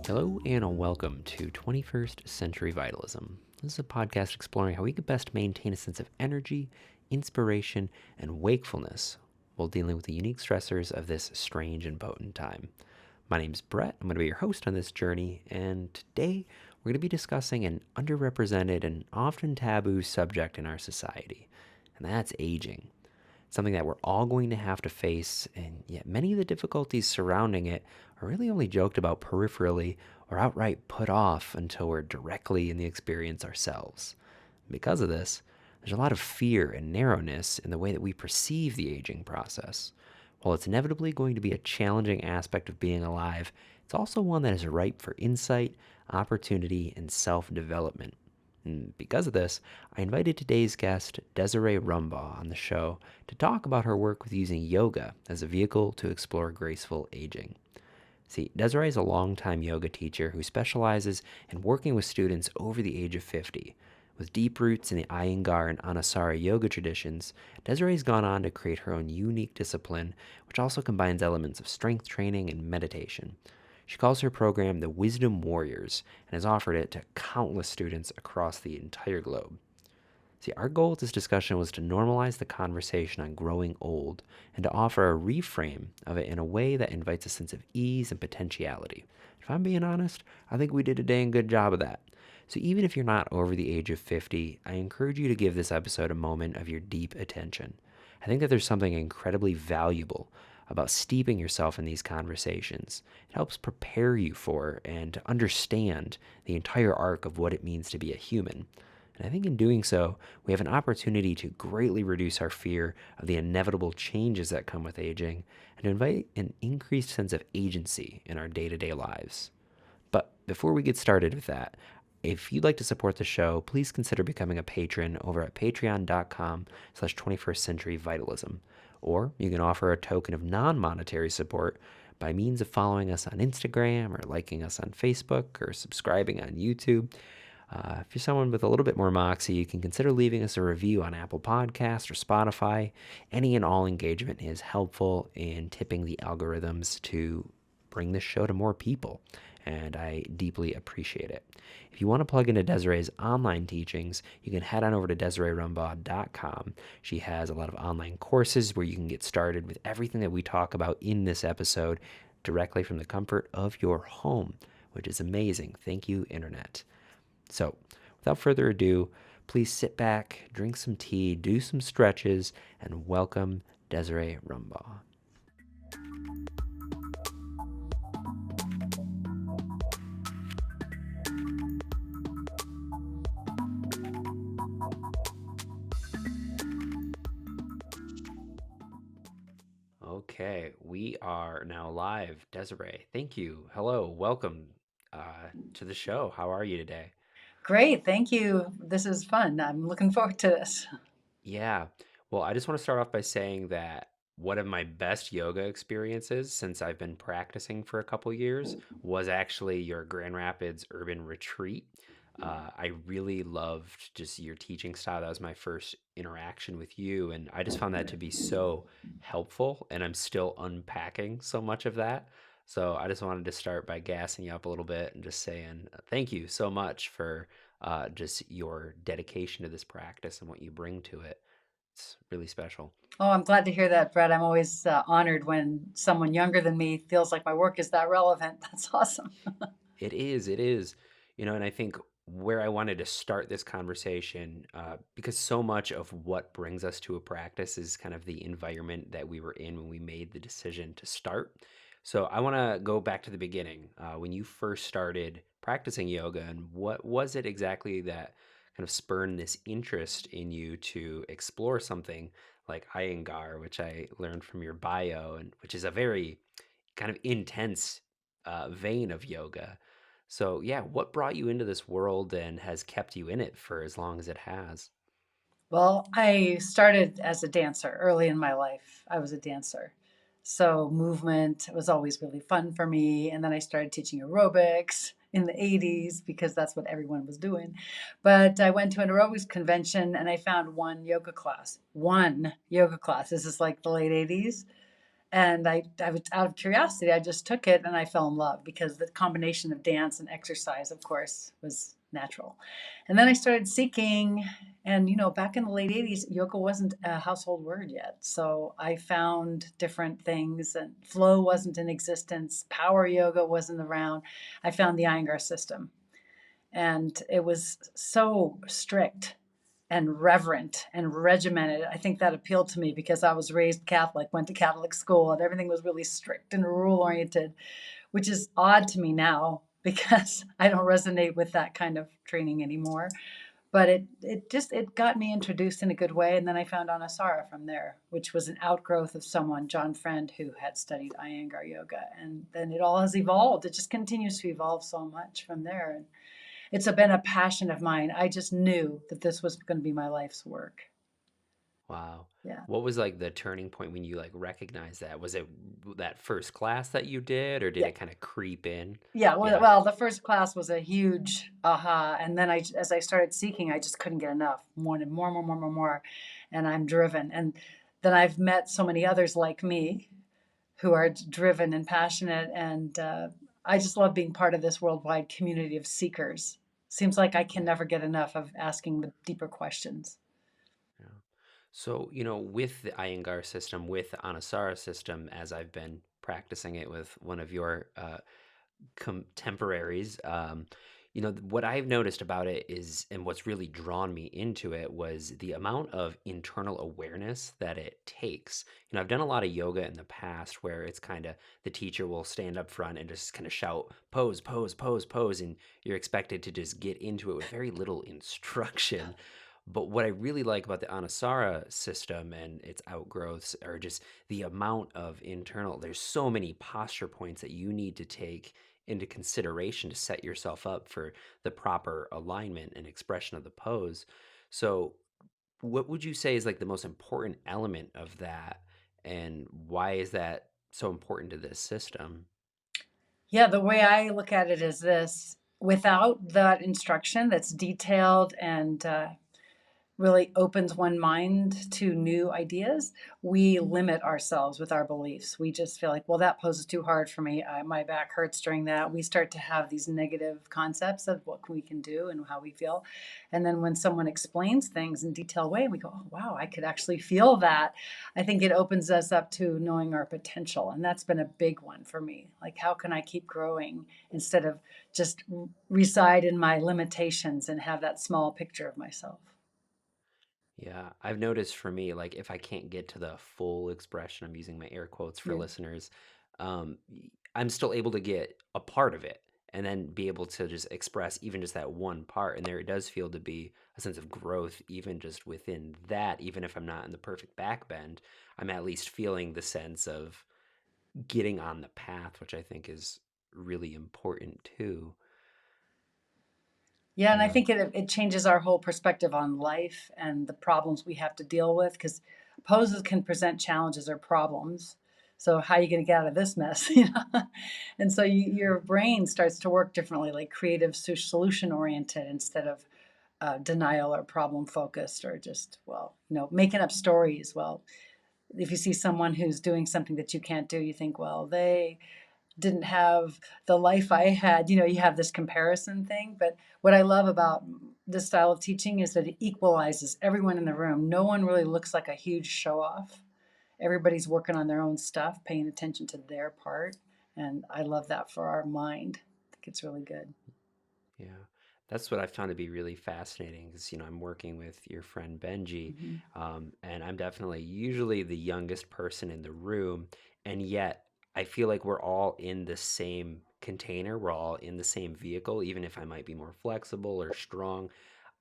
Hello and welcome to 21st Century Vitalism. This is a podcast exploring how we could best maintain a sense of energy, inspiration, and wakefulness while dealing with the unique stressors of this strange and potent time. My name's Brett. I'm going to be your host on this journey, and today we're going to be discussing an underrepresented and often taboo subject in our society, and that's aging. Something that we're all going to have to face, and yet many of the difficulties surrounding it are really only joked about peripherally or outright put off until we're directly in the experience ourselves. Because of this, there's a lot of fear and narrowness in the way that we perceive the aging process. While it's inevitably going to be a challenging aspect of being alive, it's also one that is ripe for insight, opportunity, and self development. And because of this, I invited today's guest, Desiree Rumbaugh, on the show to talk about her work with using yoga as a vehicle to explore graceful aging. See, Desiree is a longtime yoga teacher who specializes in working with students over the age of 50. With deep roots in the Iyengar and Anasara yoga traditions, Desiree's gone on to create her own unique discipline, which also combines elements of strength training and meditation. She calls her program the Wisdom Warriors and has offered it to countless students across the entire globe. See, our goal with this discussion was to normalize the conversation on growing old and to offer a reframe of it in a way that invites a sense of ease and potentiality. If I'm being honest, I think we did a dang good job of that. So even if you're not over the age of 50, I encourage you to give this episode a moment of your deep attention. I think that there's something incredibly valuable about steeping yourself in these conversations. It helps prepare you for and to understand the entire arc of what it means to be a human. And I think in doing so, we have an opportunity to greatly reduce our fear of the inevitable changes that come with aging and to invite an increased sense of agency in our day-to-day lives. But before we get started with that, if you'd like to support the show, please consider becoming a patron over at patreon.com/21st century vitalism. Or you can offer a token of non-monetary support by means of following us on Instagram or liking us on Facebook or subscribing on YouTube. If you're someone with a little bit more moxie, you can consider leaving us a review on Apple Podcasts or Spotify. Any and all engagement is helpful in tipping the algorithms to bring this show to more people, and I deeply appreciate it. If you want to plug into Desiree's online teachings, you can head on over to DesireeRumbaugh.com. She has a lot of online courses where you can get started with everything that we talk about in this episode directly from the comfort of your home, which is amazing. Thank you, Internet. So, without further ado, please sit back, drink some tea, do some stretches, and welcome Desiree Rumbaugh. Okay, we are now live. Desiree, thank you. Hello, welcome to the show. How are you today? Great, thank you. This is fun. I'm looking forward to this. Yeah. Well, I just want to start off by saying that one of my best yoga experiences since I've been practicing for a couple years was actually your Grand Rapids Urban Retreat. I really loved just your teaching style. That was my first interaction with you, and I just found that to be so helpful, and I'm still unpacking so much of that. So I just wanted to start by gassing you up a little bit and just saying thank you so much for just your dedication to this practice and what you bring to it. It's really special. Oh, I'm glad to hear that, Brett. I'm always honored when someone younger than me feels like my work is that relevant. That's awesome. It is. And I think where I wanted to start this conversation, because so much of what brings us to a practice is kind of the environment that we were in when we made the decision to start. So I want to go back to the beginning, when you first started practicing yoga, and what was it exactly that kind of spurred this interest in you to explore something like Iyengar, which I learned from your bio, and which is a very kind of intense vein of yoga. So, yeah, what brought you into this world and has kept you in it for as long as it has? Well, I started as a dancer early in my life. I was a dancer. So movement was always really fun for me. And then I started teaching aerobics in the 80s because that's what everyone was doing. But I went to an aerobics convention and I found one yoga class. One yoga class. This is like the late 80s. And I was out of curiosity, I just took it and I fell in love because the combination of dance and exercise, of course, was natural. And then I started seeking, and back in the late 80s, yoga wasn't a household word yet. So I found different things, and flow wasn't in existence, power yoga wasn't around. I found the Iyengar system, and it was so strict and reverent and regimented. I think that appealed to me because I was raised Catholic, went to Catholic school, and everything was really strict and rule oriented, which is odd to me now because I don't resonate with that kind of training anymore. But it got me introduced in a good way, and then I found Anasara from there, which was an outgrowth of someone, John Friend, who had studied Iyengar yoga, and then it all has evolved. It just continues to evolve so much from there, and been a passion of mine. I just knew that this was going to be my life's work. Wow. Yeah. What was like the turning point when you like recognized that? Was it that first class that you did, or did Yeah. it kind of creep in? Yeah. Well, Yeah. well, the first class was a huge aha. And then as I started seeking, I just couldn't get enough. Wanted more, more, more, more, more. And I'm driven. And then I've met so many others like me who are driven and passionate. And I just love being part of this worldwide community of seekers. Seems like I can Yeah. never get enough of asking the deeper questions. Yeah. So, with the Iyengar system, with the Anasara system, as I've been practicing it with one of your contemporaries, what I've noticed about it is, and what's really drawn me into it was the amount of internal awareness that it takes. I've done a lot of yoga in the past where it's kind of the teacher will stand up front and just kind of shout, pose, pose, pose, pose, and you're expected to just get into it with very little instruction. But what I really like about the Anasara system and its outgrowths are just the amount of internal, there's so many posture points that you need to take into consideration to set yourself up for the proper alignment and expression of the pose. So, what would you say is like the most important element of that, and why is that so important to this system? Yeah, the way I look at it is this: without that instruction that's detailed and really opens one mind to new ideas, we limit ourselves with our beliefs. We just feel like, well, that pose is too hard for me. My back hurts during that. We start to have these negative concepts of what we can do and how we feel. And then when someone explains things in detailed way, we go, oh, wow, I could actually feel that. I think it opens us up to knowing our potential. And that's been a big one for me. Like, how can I keep growing instead of just reside in my limitations and have that small picture of myself? Yeah, I've noticed for me, like if I can't get to the full expression, I'm using my air quotes for Yeah. listeners, I'm still able to get a part of it and then be able to just express even just that one part. And there it does feel to be a sense of growth, even just within that, even if I'm not in the perfect back bend, I'm at least feeling the sense of getting on the path, which I think is really important too. Yeah, and I Yeah. think it changes our whole perspective on life and the problems we have to deal with because poses can present challenges or problems. So how are you going to get out of this mess? And so your brain starts to work differently, like creative solution oriented instead of denial or problem focused or just making up stories. Well, if you see someone who's doing something that you can't do, you think, well, they didn't have the life I had. You have this comparison thing. But what I love about this style of teaching is that it equalizes everyone in the room. No one really looks like a huge show off. Everybody's working on their own stuff, paying attention to their part. And I love that for our mind. I think it's really good. Yeah, that's what I found to be really fascinating because, I'm working with your friend Benji, Mhm. and I'm definitely usually the youngest person in the room, and yet I feel like we're all in the same container, we're all in the same vehicle, even if I might be more flexible or strong.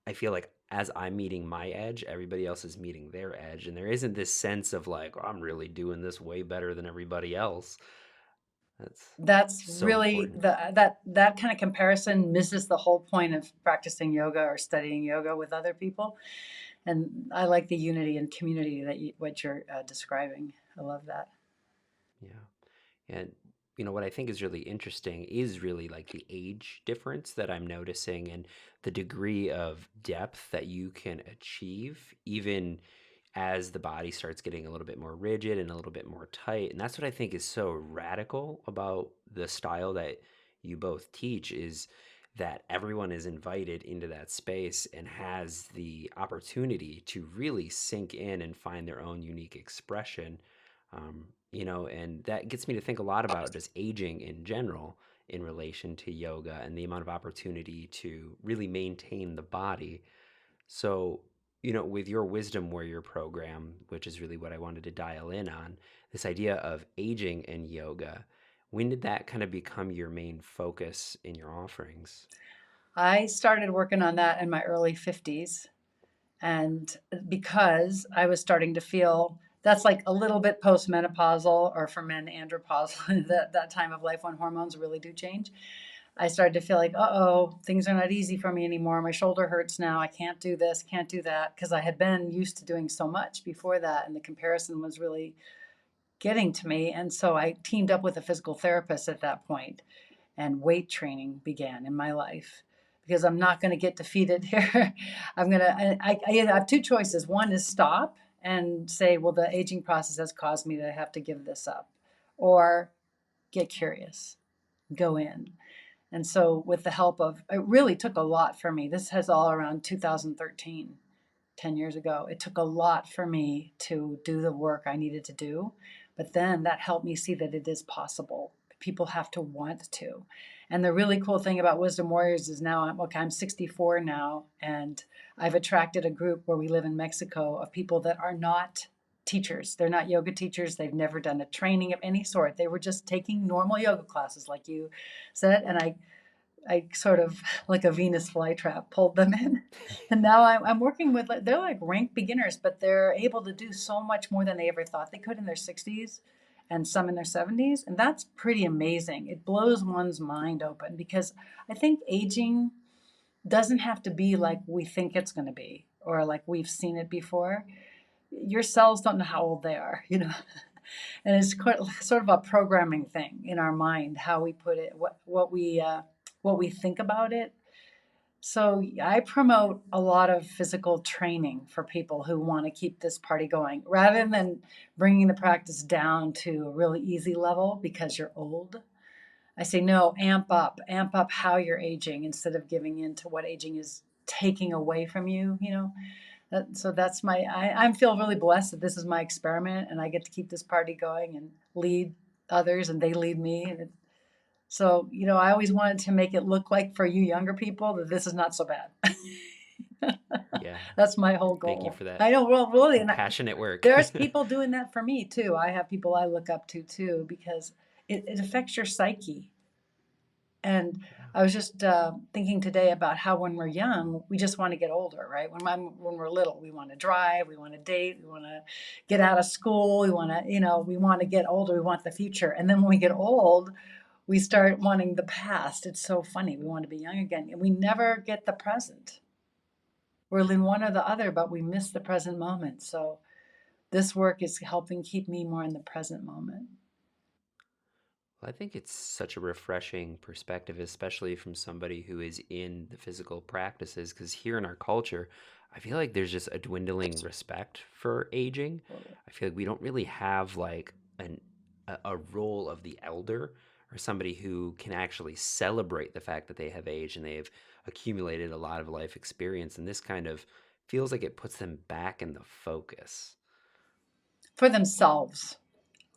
I feel like as I'm meeting my edge, everybody else is meeting their edge, and there isn't this sense of like, "Oh, I'm really doing this way better than everybody else." That's That's so really important. that kind of comparison misses the whole point of practicing yoga or studying yoga with other people. And I like the unity and community what you're describing. I love that. Yeah. And what I think is really interesting is really like the age difference that I'm noticing and the degree of depth that you can achieve even as the body starts getting a little bit more rigid and a little bit more tight. And that's what I think is so radical about the style that you both teach, is that everyone is invited into that space and has the opportunity to really sink in and find their own unique expression. And that gets me to think a lot about just aging in general in relation to yoga and the amount of opportunity to really maintain the body. So, with your wisdom warrior program, which is really what I wanted to dial in on, this idea of aging and yoga, when did that kind of become your main focus in your offerings? I started working on that in my early 50s. And because I was starting to feel that's like a little bit postmenopausal, or for men, andropausal, that time of life when hormones really do change. I started to feel like, uh-oh, things are not easy for me anymore. My shoulder hurts now. I can't do this, can't do that, because I had been used to doing so much before that. And the comparison was really getting to me. And so I teamed up with a physical therapist at that point, and weight training began in my life because I'm not going to get defeated here. I have two choices. One is stop and say, well, the aging process has caused me to have to give this up, or get curious, go in. And so, with the help of, it really took a lot for me. This has all around 2013, 10 years ago. It took a lot for me to do the work I needed to do. But then that helped me see that it is possible. People have to want to. And the really cool thing about Wisdom Warriors is now I'm 64 now, and I've attracted a group where we live in Mexico of people that are not teachers. They're not yoga teachers. They've never done a training of any sort. They were just taking normal yoga classes, like you said. And I sort of, like a Venus flytrap, pulled them in. And now I'm working with, they're like rank beginners, but they're able to do so much more than they ever thought they could in their 60s, and some in their 70s. And that's pretty amazing. It blows one's mind open, because I think aging doesn't have to be like we think it's going to be, or like we've seen it before. Your cells don't know how old they are, you know. And it's quite, sort of a programming thing in our mind, how we put it, what we think about it. So I promote a lot of physical training for people who want to keep this party going, rather than bringing the practice down to a really easy level because you're old. I say, no, amp up how you're aging, instead of giving in to what aging is taking away from you, you know. So that's I feel really blessed that this is my experiment, and I get to keep this party going and lead others, and they lead me. So, I always wanted to make it look like, for you younger people, that this is not so bad. Yeah. That's my whole Thank you goal. for that I know, well, really, and compassionate work. there's people doing that for me too. I have people I look up to too, because it affects your psyche. And Yeah. I was just thinking today about how, when we're young, we just want to get older, right? When we're little, we want to drive, we want to date, we want to get out of school, we want to, we want to get older, we want the future. And then when we get old, we start wanting the past. It's so funny. We want to be young again, and we never get the present. We're in one or the other, but we miss the present moment. So this work is helping keep me more in the present moment. Well, I think it's such a refreshing perspective, especially from somebody who is in the physical practices, because here in our culture, I feel like there's just a dwindling respect for aging. I feel like we don't really have like a role of the elder, or somebody who can actually celebrate the fact that they have aged and they've accumulated a lot of life experience. And this kind of feels like it puts them back in the focus. For themselves.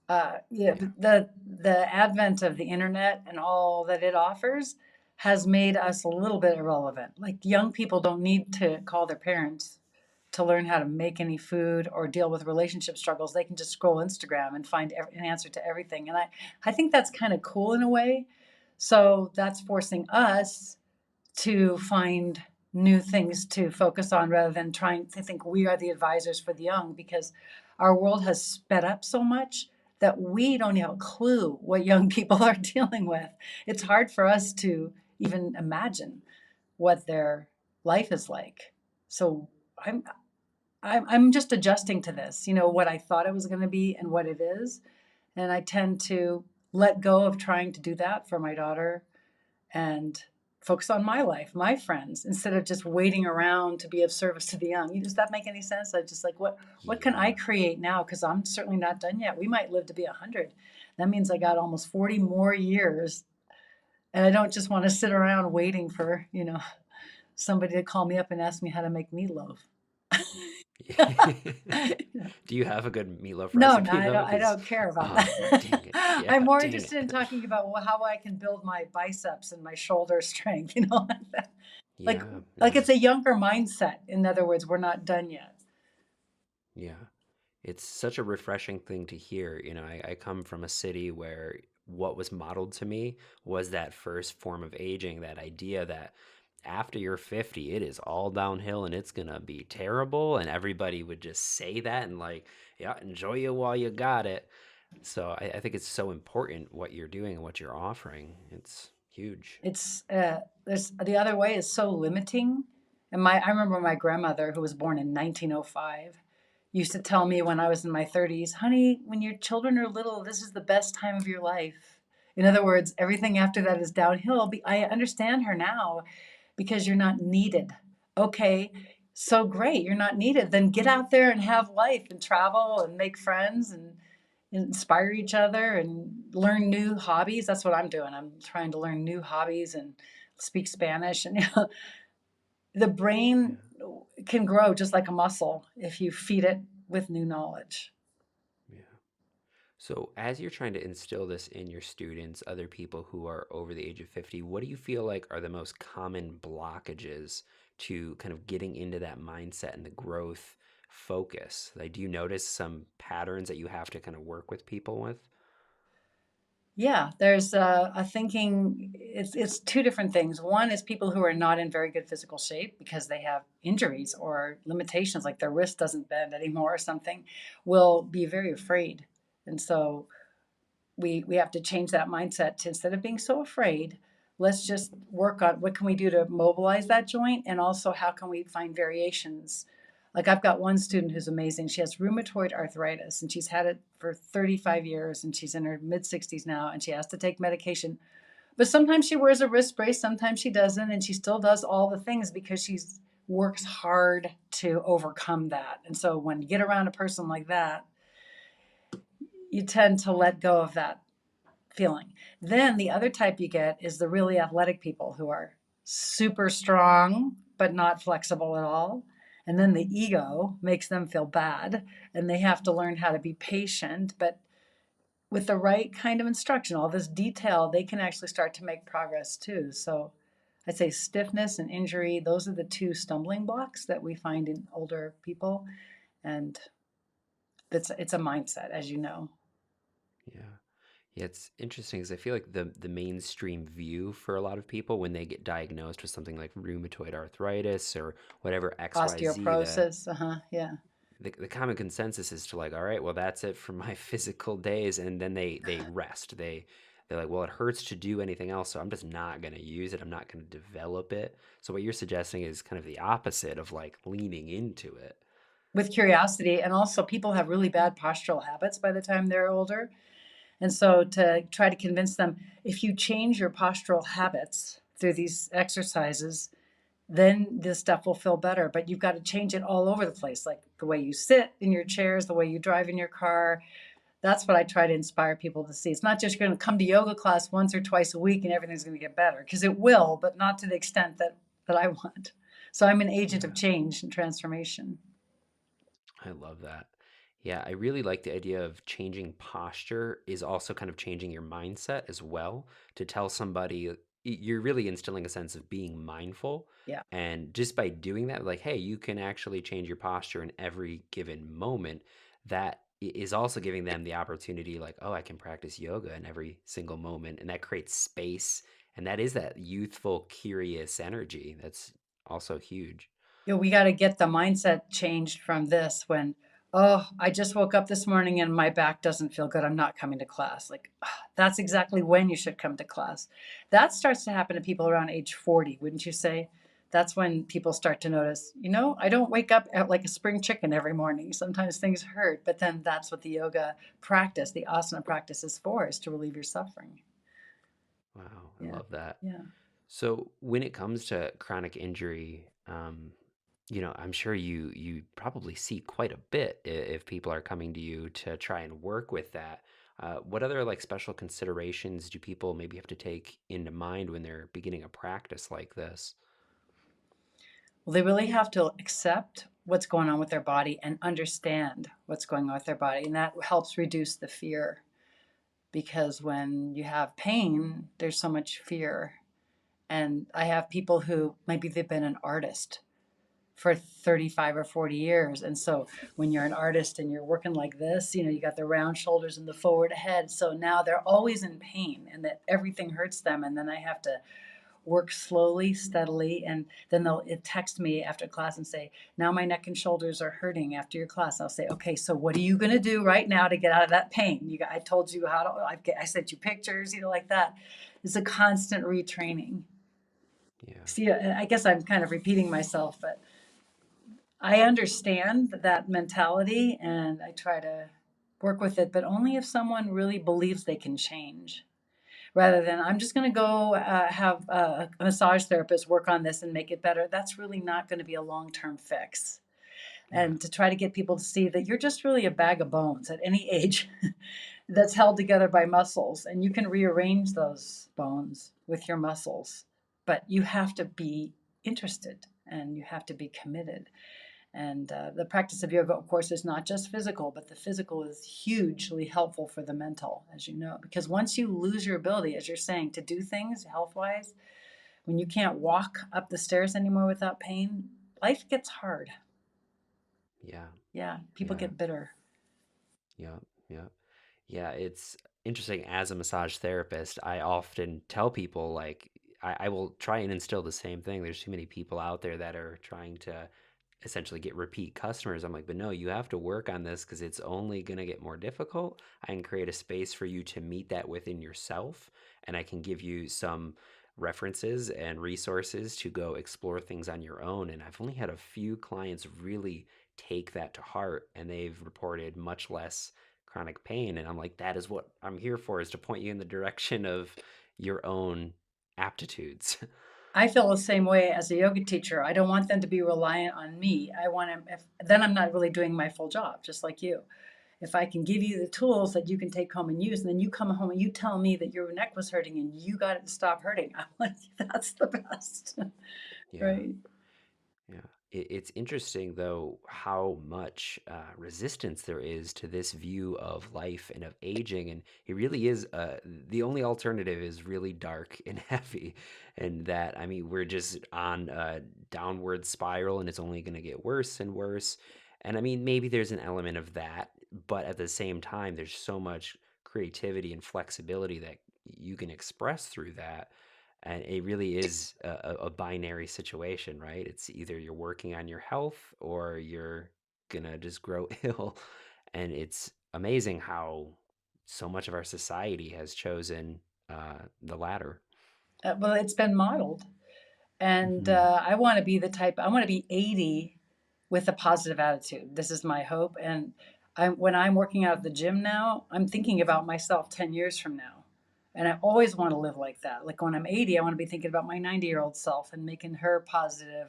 Yeah, Yeah. the advent of the internet and all that it offers has made us a little bit irrelevant. Like, young people don't need to call their parents to learn how to make any food or deal with relationship struggles. They can just scroll Instagram and find an answer to everything. And I think that's kind of cool in a way. So that's forcing us to find new things to focus on, rather than trying to think we are the advisors for the young, because our world has sped up so much that we don't have a clue what young people are dealing with. It's hard for us to even imagine what their life is like. So I'm I'm just adjusting to this, what I thought it was going to be and what it is. And I tend to let go of trying to do that for my daughter, and focus on my life, my friends, instead of just waiting around to be of service to the young. Does that make any sense? I just like, what can I Yeah. create now? Because I'm certainly not done yet. We might live to be 100. That means I got almost 40 more years, and I don't just want to sit around waiting for, somebody to call me up and ask me how to make meatloaf. Do you have a good meatloaf No, no, recipe I though? don't. I Because, don't care about oh, that. dang it. Yeah, I'm more dang interested in it. talking about how I can build my biceps and my shoulder strength. Like that. Like, Yeah, like yeah, it's a younger mindset. In other words, we're not done yet. yeah. It's such a refreshing thing to hear. I come from a city where what was modeled to me was that first form of aging, that idea that after you're 50, it is all downhill and it's gonna be terrible. And everybody would just say that and, like, yeah, enjoy it while you got it. So I think it's so important what you're doing and what you're offering. It's huge. It's there's the other way is so limiting. And I remember my grandmother, who was born in 1905, used to tell me when I was in my 30s, honey, when your children are little, this is the best time of your life. In other words, everything after that is downhill. I understand her now because you're not needed. Okay, so great, you're not needed. Then get out there and have life and travel and make friends and inspire each other and learn new hobbies. That's what I'm doing. I'm trying to learn new hobbies and speak Spanish. And the Yeah. brain can grow just like a muscle if you feed it with new knowledge. Yeah. So, as you're trying to instill this in your students, other people who are over the age of 50, what do you feel like are the most common blockages to kind of getting into that mindset and the growth focus? Like, do you notice some patterns that you have to kind of work with people with? Yeah, there's a thinking. It's two different things. One is people who are not in very good physical shape because they have injuries or limitations, like their wrist doesn't bend anymore or something, will be very afraid, and so we have to change that mindset to, instead of being so afraid, let's just work on what can we do to mobilize that joint, and also how can we find variations. Like, I've got one student who's amazing. She has rheumatoid arthritis and she's had it for 35 years and she's in her mid 60s now and she has to take medication. But sometimes she wears a wrist brace, sometimes she doesn't, and she still does all the things because she's works hard to overcome that. And so when you get around a person like that, you tend to let go of that feeling. Then the other type you get is the really athletic people who are super strong but not flexible at all. And then the ego makes them feel bad and they have to learn how to be patient, but with the right kind of instruction, all this detail, they can actually start to make progress too. So I'd say stiffness and injury, those are the two stumbling blocks that we find in older people. And it's a mindset, as you know. Yeah. Yeah, it's interesting because I feel like the mainstream view for a lot of people when they get diagnosed with something like rheumatoid arthritis or whatever XYZ, Osteoporosis, yeah. the common consensus is to, like, all right, well, that's it for my physical days, and then they rest. They're like, well, it hurts to do anything else, so I'm just not going to use it. I'm not going to develop it. So what you're suggesting is kind of the opposite of, like, leaning into it. With curiosity, and also people have really bad postural habits by the time they're older. And so to try to convince them, if you change your postural habits through these exercises, then this stuff will feel better. But you've got to change it all over the place, like the way you sit in your chairs, the way you drive in your car. That's what I try to inspire people to see. It's not just you're going to come to yoga class once or twice a week and everything's going to get better, because it will, but not to the extent that I want. So I'm an agent of Yeah. change and transformation. I love that. Yeah, I really like the idea of changing posture is also kind of changing your mindset as well, to tell somebody you're really instilling a sense of being mindful. Yeah. And just by doing that, like, hey, you can actually change your posture in every given moment. That is also giving them the opportunity, like, oh, I can practice yoga in every single moment. And that creates space. And that is that youthful, curious energy. That's also huge. We got to get the mindset changed from this when, oh, I just woke up this morning and my back doesn't feel good. I'm not coming to class. Like, that's exactly when you should come to class. That starts to happen to people around age 40, wouldn't you say? That's when people start to notice, I don't wake up like a spring chicken every morning. Sometimes things hurt, but then that's what the yoga practice, the asana practice is for, is to relieve your suffering. Wow, I Yeah. love that. Yeah. So when it comes to chronic injury, I'm sure you probably see quite a bit if people are coming to you to try and work with that. What other like special considerations do people maybe have to take into mind when they're beginning a practice like this? Well, they really have to accept what's going on with their body and understand what's going on with their body. And that helps reduce the fear because when you have pain, there's so much fear. And I have people who maybe they've been an artist for 35 or 40 years. And so when you're an artist and you're working like this, you got the round shoulders and the forward head. So now they're always in pain and that everything hurts them. And then I have to work slowly, steadily, and then they'll text me after class and say, "Now my neck and shoulders are hurting after your class." I'll say, "Okay, so what are you going to do right now to get out of that pain? I told you how to. I sent you pictures, like that." It's a constant retraining. Yeah. See, I guess I'm kind of repeating myself, but I understand that mentality, and I try to work with it, but only if someone really believes they can change rather than I'm just going to go have a massage therapist work on this and make it better. That's really not going to be a long term fix. Yeah. And to try to get people to see that you're just really a bag of bones at any age that's held together by muscles, and you can rearrange those bones with your muscles. But you have to be interested and you have to be committed. And the practice of yoga, of course, is not just physical, but the physical is hugely helpful for the mental, as you know, because once you lose your ability, as you're saying, to do things health wise, when you can't walk up the stairs anymore without pain, life gets hard. Yeah. Yeah, people Yeah. get bitter. Yeah. Yeah. Yeah, it's interesting. As a massage therapist, I often tell people, like, I will try and instill the same thing. There's too many people out there that are trying to essentially get repeat customers. I'm like, but no, you have to work on this because it's only going to get more difficult. I can create a space for you to meet that within yourself, and I can give you some references and resources to go explore things on your own. And I've only had a few clients really take that to heart, and they've reported much less chronic pain. And I'm like, that is what I'm here for, is to point you in the direction of your own aptitudes. I feel the same way as a yoga teacher. I don't want them to be reliant on me. I want them, then I'm not really doing my full job, just like you. If I can give you the tools that you can take home and use, and then you come home and you tell me that your neck was hurting and you got it to stop hurting, I'm like, that's the best. Yeah. Right. Yeah. It's interesting, though, how much resistance there is to this view of life and of aging. And it really is the only alternative is really dark and heavy. And that, I mean, we're just on a downward spiral and it's only going to get worse and worse. And I mean, maybe there's an element of that, but at the same time, there's so much creativity and flexibility that you can express through that, and it really is a binary situation, right? It's either you're working on your health or you're gonna just grow ill. And it's amazing how so much of our society has chosen the latter. Well, it's been modeled. And Hmm. I want to be the type, I want to be 80 with a positive attitude. This is my hope. And when I'm working out at the gym now, I'm thinking about myself 10 years from now. And I always want to live like that. Like when I'm 80, I want to be thinking about my 90-year-old self and making her positive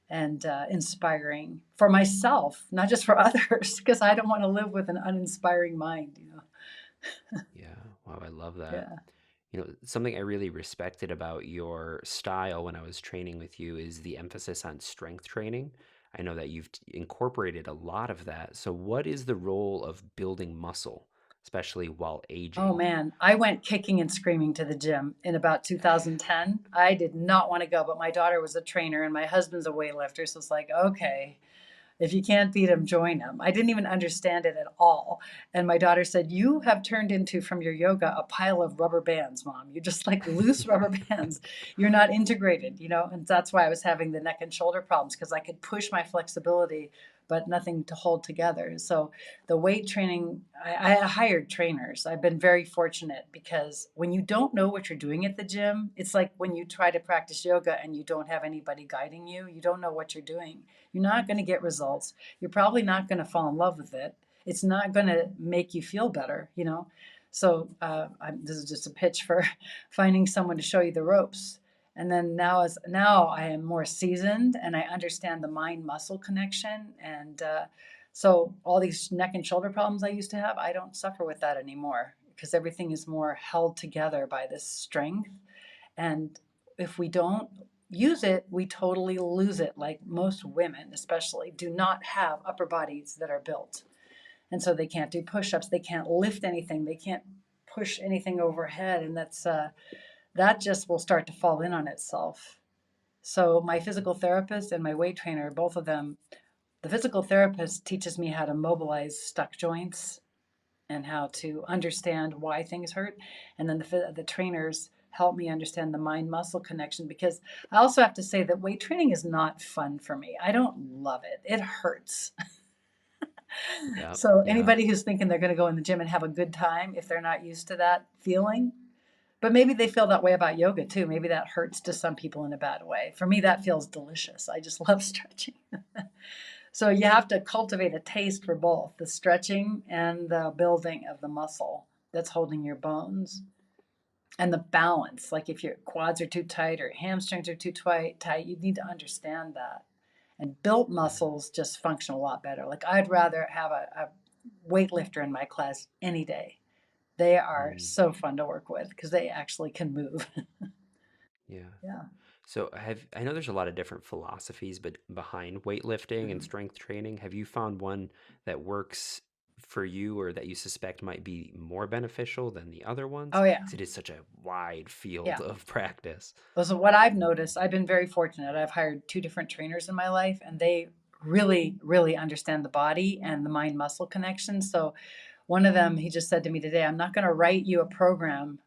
and inspiring for myself, not just for others, because I don't want to live with an uninspiring mind. Yeah, wow, I love that. Yeah. Something I really respected about your style when I was training with you is the emphasis on strength training. I know that you've incorporated a lot of that. So, what is the role of building muscle, especially while Oh aging? man, I went kicking and screaming to the gym in about 2010. I did not want to go, but my daughter was a trainer and my husband's a weightlifter. So it's like, okay, if you can't beat him, join him. I didn't even understand it at all. And my daughter said, "You have turned into, from your yoga, a pile of rubber bands, mom. You're just like loose rubber bands. You're not integrated." And that's why I was having the neck and shoulder problems because I could push my flexibility, but nothing to hold together. So the weight training, I hired trainers. I've been very fortunate because when you don't know what you're doing at the gym, it's like when you try to practice yoga and you don't have anybody guiding you, you don't know what you're doing. You're not going to get results. You're probably not going to fall in love with it. It's not going to make you feel better. So this is just a pitch for finding someone to show you the ropes. And then now I am more seasoned and I understand the mind muscle connection. And so all these neck and shoulder problems I used to have, I don't suffer with that anymore because everything is more held together by this strength. And if we don't use it, we totally lose it. Like most women, especially, do not have upper bodies that are built. And so they can't do push ups, they can't lift anything, they can't push anything overhead. And that just will start to fall in on itself. So my physical therapist and my weight trainer, both of them, the physical therapist teaches me how to mobilize stuck joints and how to understand why things hurt. And then the trainers help me understand the mind muscle connection because I also have to say that weight training is not fun for me. I don't love it. It hurts. Yeah. So Yeah. anybody who's thinking they're going to go in the gym and have a good time, if they're not used to that feeling, but maybe they feel that way about yoga too. Maybe that hurts to some people in a bad way. For me, that feels delicious. I just love stretching. So you have to cultivate a taste for both the stretching and the building of the muscle that's holding your bones and the balance. Like if your quads are too tight or hamstrings are too tight, you need to understand that. And built Yeah. muscles just function a lot better. Like I'd rather have a weightlifter in my class any day. They are Mm, so fun to work with because they actually can move. yeah. Yeah. So I know there's a lot of different philosophies but behind weightlifting and Mhm. strength training. Have you found one that works for you or that you suspect might be more beneficial than the other ones? Oh, yeah. Because it is such a wide field Yeah. of practice. Well, so what I've noticed, I've been very fortunate. I've hired two different trainers in my life, and they really, really understand the body and the mind muscle connection. So one of them, he just said to me today, I'm not going to write you a program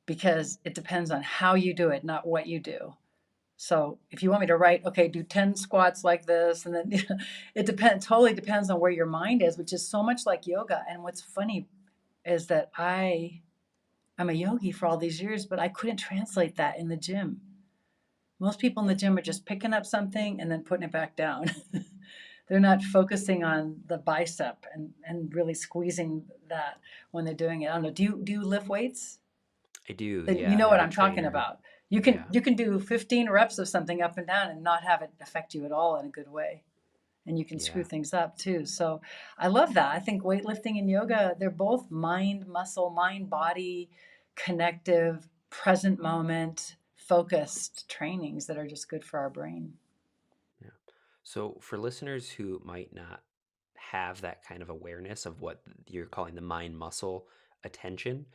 because it depends on how you do it, not what you do. So if you want me to write, okay, do 10 squats like this, and then it totally depends on where your mind is, which is so much like yoga. And what's funny is that I'm a yogi for all these years, but I couldn't translate that in the gym. Most people in the gym are just picking up something and then putting it back down. They're not focusing on the bicep and really squeezing that when they're doing it. I don't know. Do you lift weights? I do, Then you yeah. I know what have a I'm talking trainer who, about. You can yeah, you can do 15 reps of something up and down and not have it affect you at all in a good way. And you can screw yeah, things up too. So I love that. I think weightlifting and yoga, they're both mind, muscle, mind, body, connective, present moment, focused trainings that are just good for our brain. yeah. So for listeners who might not have that kind of awareness of what you're calling the mind muscle attention,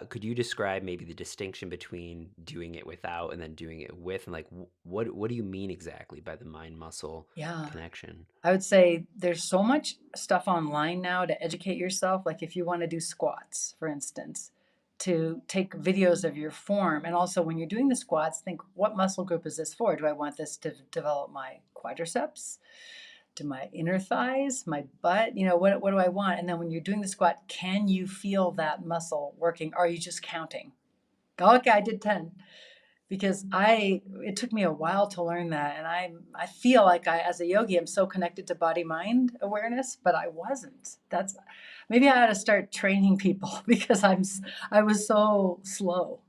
could you describe maybe the distinction between doing it without and then doing it with, and like what do you mean exactly by the mind muscle Yeah. connection? I would say there's so much stuff online now to educate yourself. Like if you want to do squats, for instance, to take videos of your form. And also when you're doing the squats, think what muscle group is this for? Do I want this to develop my quadriceps? To my inner thighs, my butt, what do I want? And then when you're doing the squat, can you feel that muscle working? Or are you just counting? Okay, I did 10 because it took me a while to learn that. And I feel like as a yogi, I'm so connected to body mind awareness, but I wasn't. Maybe I ought to start training people because I was so slow.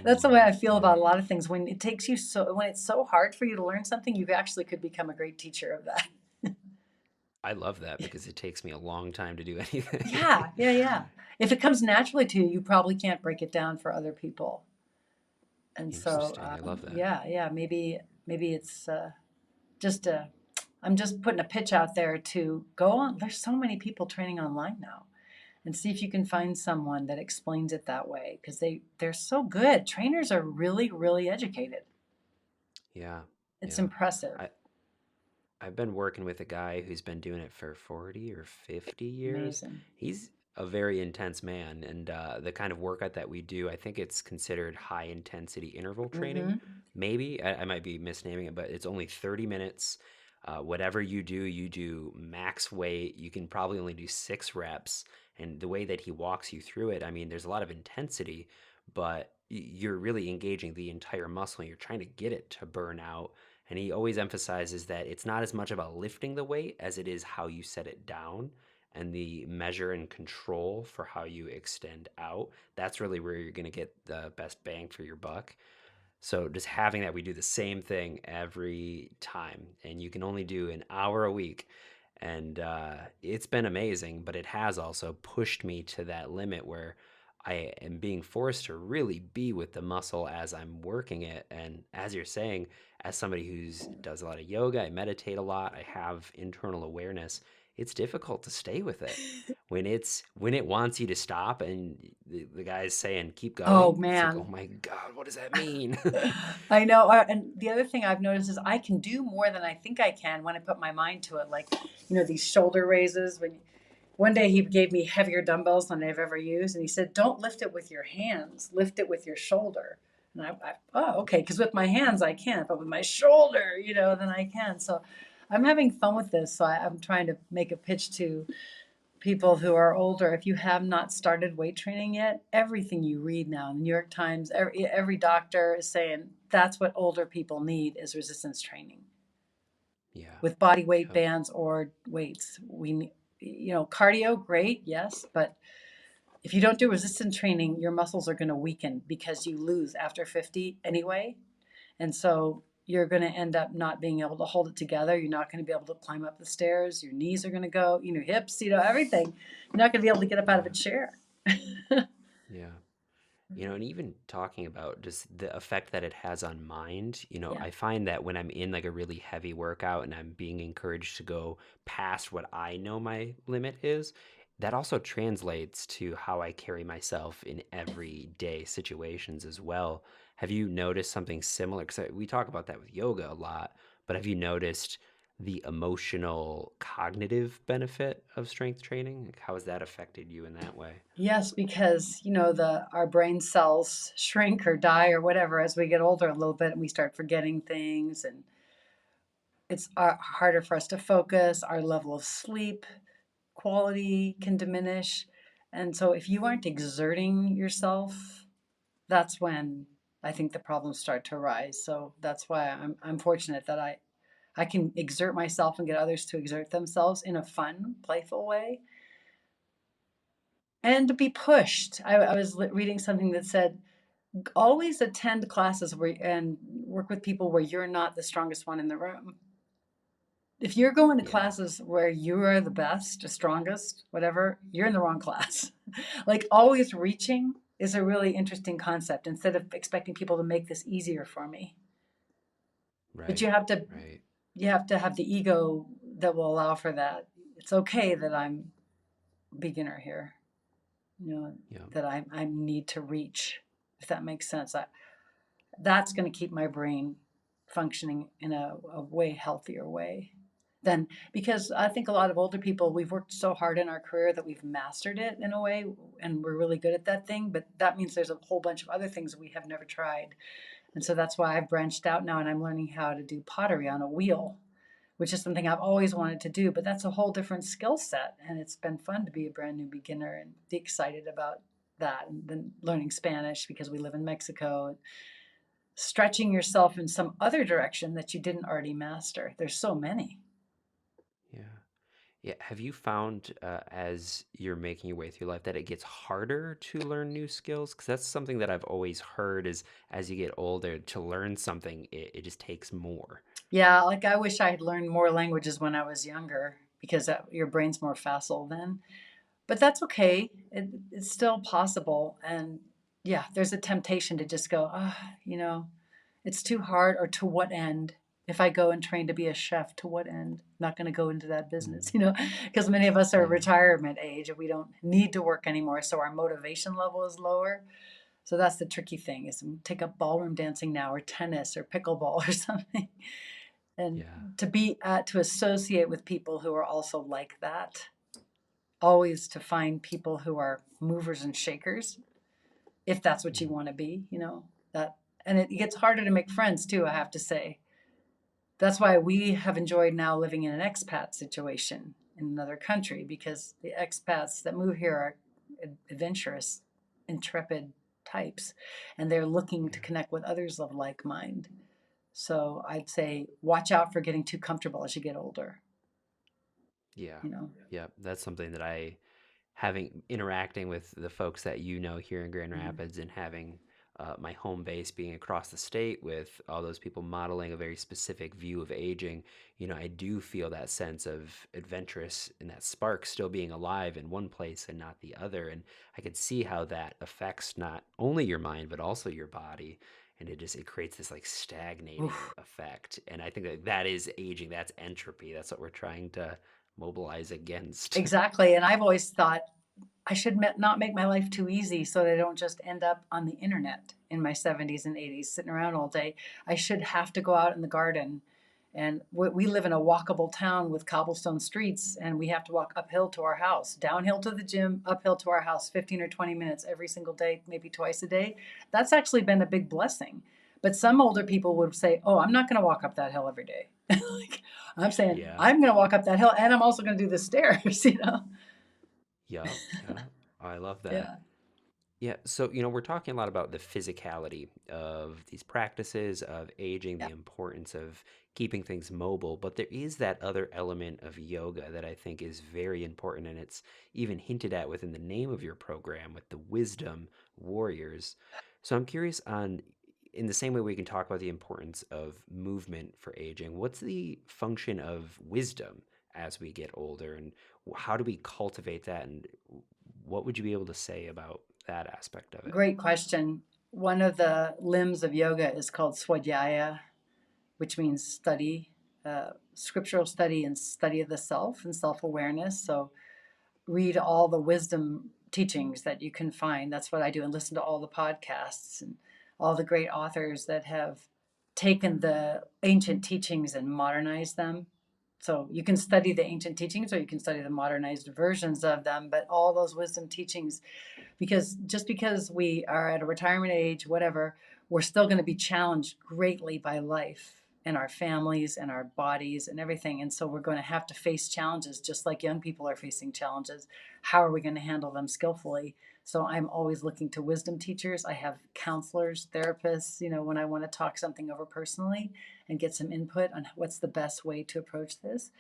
That's the way Mm, I feel yeah, about a lot of things. When it's so hard for you to learn something, you actually could become a great teacher of that. I love that because it takes me a long time to do anything. Yeah, yeah, yeah. If it comes naturally to you, you probably can't break it down for other people. And so, Interesting. I love that. yeah, yeah, maybe it's just I'm just putting a pitch out there to go on. There's so many people training online now, and see if you can find someone that explains it that way because they're so good. Trainers are really, really educated. Yeah, It's yeah. impressive. I I've been working with a guy who's been doing it for 40 or 50 years. Amazing. He's a very intense man, and the kind of workout that we do, I think it's considered high intensity interval training. Hmm. Maybe I might be misnaming it, but it's only 30 minutes. Whatever you do max weight. You can probably only do 6 reps. And the way that he walks you through it, I mean, there's a lot of intensity, but you're really engaging the entire muscle. And you're trying to get it to burn out, and he always emphasizes that it's not as much about lifting the weight as it is how you set it down and the measure and control for how you extend out. That's really where you're going to get the best bang for your buck. So just having that, we do the same thing every time, and you can only do an hour a week. And it's been amazing, but it has also pushed me to that limit where I am being forced to really be with the muscle as I'm working it. And as you're saying, as somebody who's does a lot of yoga, I meditate a lot, I have internal awareness. It's difficult to stay with it when it wants you to stop, and the guy's saying keep Oh going. It's like, oh man. my god, what does that mean? I know. And the other thing I've noticed is I can do more than I think I can when I put my mind to it. Like, these shoulder raises. One day he gave me heavier dumbbells than I've ever used, and he said, "Don't lift it with your hands. Lift it with your shoulder." And oh, okay, because with my hands I can't, but with my shoulder, then I can. So I'm having fun with this. So I'm trying to make a pitch to people who are older. If you have not started weight training yet, everything you read now in the New York Times, every doctor is saying that's what older people need is resistance training Yeah. with body weight Yep. bands or weights. Cardio, great, yes, but if you don't do resistance training, your muscles are going to weaken because you lose after 50 anyway. And so you're going to end up not being able to hold it together. You're not going to be able to climb up the stairs. Your knees are going to go, hips, everything. You're not going to be able to get up out of a Yeah. chair. Yeah. And even talking about just the effect that it has on mind, Yeah. I find that when I'm in like a really heavy workout and I'm being encouraged to go past what I know my limit is, that also translates to how I carry myself in everyday situations as well. Have you noticed something similar? Because we talk about that with yoga a lot, but have you noticed the emotional cognitive benefit of strength training? Like, how has that affected you in that way? Yes, because the our brain cells shrink or die or whatever as we get older a little bit and we start forgetting things, and it's harder for us to focus. Our level of sleep quality can diminish. And so if you aren't exerting yourself, that's when I think the problems start to arise. So that's why I'm fortunate that I can exert myself and get others to exert themselves in a fun, playful way, and to be pushed. I was reading something that said always attend classes and work with people where you're not the strongest one in the room. If you're going to Yeah. classes where you are the best, the strongest, whatever, you're in the wrong class. Like always reaching is a really interesting concept instead of expecting people to make this easier for me. But Right. Right. you have to have the ego that will allow for that. It's okay that I'm a beginner here, you know, Yeah. that I need to reach, if that makes sense. That's going to keep my brain functioning in a way healthier way than, because I think a lot of older people, we've worked so hard in our career that we've mastered it in a way and we're really good at that thing, but that means there's a whole bunch of other things we have never tried. And so that's why I've branched out now and I'm learning how to do pottery on a wheel, which is something I've always wanted to do, but that's a whole different skill set, and it's been fun to be a brand new beginner and be excited about that. And then learning Spanish because we live in Mexico, stretching yourself in some other direction that you didn't already master. There's so many. Yeah. Yeah. Have you found as you're making your way through life that it gets harder to learn new skills? Because that's something that I've always heard is as you get older, to learn something, it just takes more. Yeah, like I wish I had learned more languages when I was younger because your brain's more facile then. But that's okay. It's still possible. And yeah, there's a temptation to just go, it's too hard, or to what end? If I go and train to be a chef, to what end? I'm not going to go into that business, Mm. because many of us are Yeah. retirement age and we don't need to work anymore. So our motivation level is lower. So that's the tricky thing is take up ballroom dancing now or tennis or pickleball or something. And Yeah. to associate with people who are also like that, always to find people who are movers and shakers, if that's what you Mm. want to be, that. And it gets harder to make friends too, I have to say. That's why we have enjoyed now living in an expat situation in another country, because the expats that move here are adventurous, intrepid types, and they're looking to Yeah. connect with others of like mind. So I'd say watch out for getting too comfortable as you get older, Yeah. you know. Yeah. That's something that having interacting with the folks that here in Grand Mm. Rapids and having my home base being across the state with all those people modeling a very specific view of aging, I do feel that sense of adventurous and that spark still being alive in one place and not the other. And I could see how that affects not only your mind, but also your body. And it creates this like stagnating Oof. effect. And I think that that is aging. That's entropy. That's what we're trying to mobilize against. Exactly. And I've always thought I should not make my life too easy so that I don't just end up on the internet in my 70s and 80s sitting around all day. I should have to go out in the garden. And we live in a walkable town with cobblestone streets, and we have to walk uphill to our house, downhill to the gym, uphill to our house, 15 or 20 minutes every single day, maybe twice a day. That's actually been a big blessing. But some older people would say, "Oh, I'm not going to walk up that hill every day." Like, I'm saying, Yeah. I'm going to walk up that hill, and I'm also going to do the stairs, you know? Yeah. Yeah. I love that. Yeah. Yeah, so we're talking a lot about the physicality of these practices of aging, Yeah. the importance of keeping things mobile, but there is that other element of yoga that I think is very important, and it's even hinted at within the name of your program with the wisdom warriors. So I'm curious on, in the same way we can talk about the importance of movement for aging, what's the function of wisdom as we get older, and how do we cultivate that, and what would you be able to say about that aspect of it? Great question. One of the limbs of yoga is called swadhyaya, which means study, scriptural study and study of the self and self awareness. So read all the wisdom teachings that you can find. That's what I do, and listen to all the podcasts and all the great authors that have taken the ancient teachings and modernized them. So you can study the ancient teachings or you can study the modernized versions of them, but all those wisdom teachings, because just because we are at a retirement age, whatever, we're still going to be challenged greatly by life and our families and our bodies and everything. And so we're going to have to face challenges just like young people are facing challenges. How are we going to handle them skillfully? So I'm always looking to wisdom teachers. I have counselors, therapists, when I want to talk something over personally and get some input on what's the best way to approach this.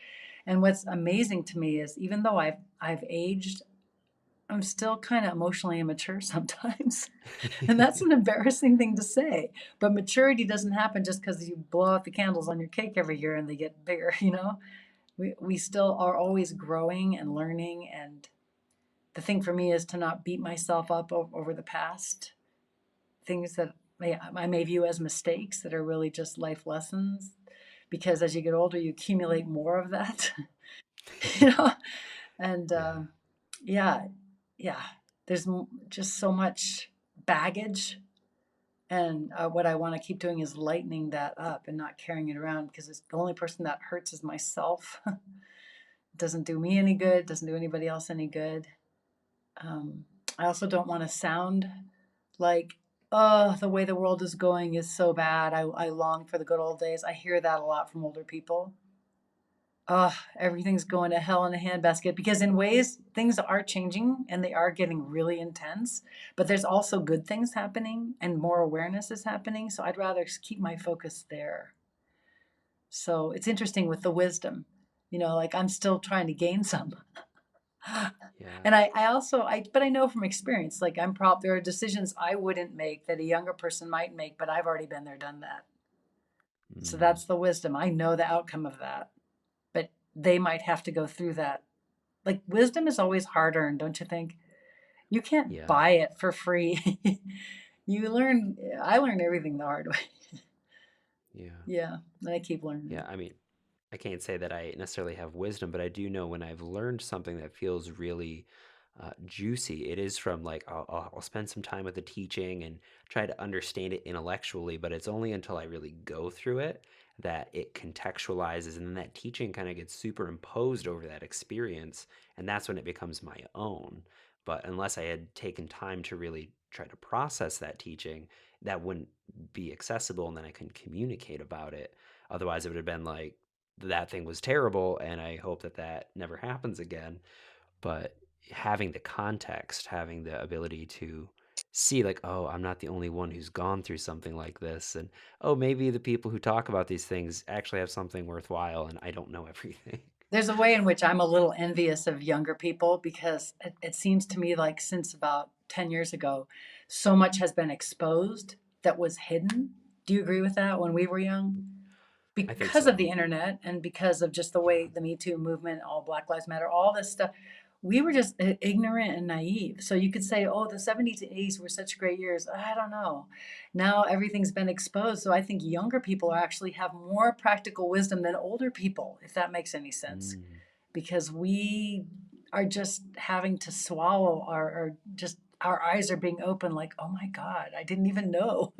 And what's amazing to me is even though I've aged, I'm still kind of emotionally immature sometimes. And that's an embarrassing thing to say. But maturity doesn't happen just because you blow out the candles on your cake every year and they get bigger, you know? We still are always growing and learning. And the thing for me is to not beat myself up over the past, things that I may view as mistakes that are really just life lessons. Because as you get older, you accumulate more of that, you know? And Yeah. yeah, yeah, there's just so much baggage. And what I want to keep doing is lightening that up and not carrying it around because it's the only person that hurts is myself. Doesn't do me any good, doesn't do anybody else any good. Um, I also don't want to sound like, oh, the way the world is going is so bad. I long for the good old days. I hear that a lot from older people. Oh, everything's going to hell in a handbasket because in ways things are changing and they are getting really intense, but there's also good things happening and more awareness is happening. So I'd rather keep my focus there. So it's interesting with the wisdom, like I'm still trying to gain some. Yeah. And I also, but I know from experience, like there are decisions I wouldn't make that a younger person might make, but I've already been there, done that. So Mm, that's the wisdom. I know the outcome of that, but they might have to go through that. Like wisdom is always hard earned, don't you think? You can't yeah. buy it for free. I learned everything the hard way. Yeah. Yeah, and I keep Yeah. learning. I mean, I can't say that I necessarily have wisdom, but I do know when I've learned something that feels really juicy, it is from like I'll spend some time with the teaching and try to understand it intellectually, but it's only until I really go through it that it contextualizes, and then that teaching kind of gets superimposed over that experience, and that's when it becomes my own. But unless I had taken time to really try to process that teaching, that wouldn't be accessible, and then I couldn't communicate about it. Otherwise, it would have been like, that thing was terrible, and I hope that that never happens again. But having the context, having the ability to see, like, oh, I'm not the only one who's gone through something like this. And oh, maybe the people who talk about these things actually have something worthwhile, and I don't know everything. There's a way in which I'm a little envious of younger people because it seems to me like since about 10 years ago, so much has been exposed that was hidden. Do you agree with that when we were young? I think Because of the so. internet and because of just the way Yeah. the Me Too movement, all Black Lives Matter, all this stuff, we were just ignorant and naive. So you could say, oh, the 70s and 80s were such great years. I don't know. Now everything's been exposed. So I think younger people actually have more practical wisdom than older people, if that makes any sense, Mm. because we are just having to swallow our just our eyes are being open like, oh my God, I didn't even know.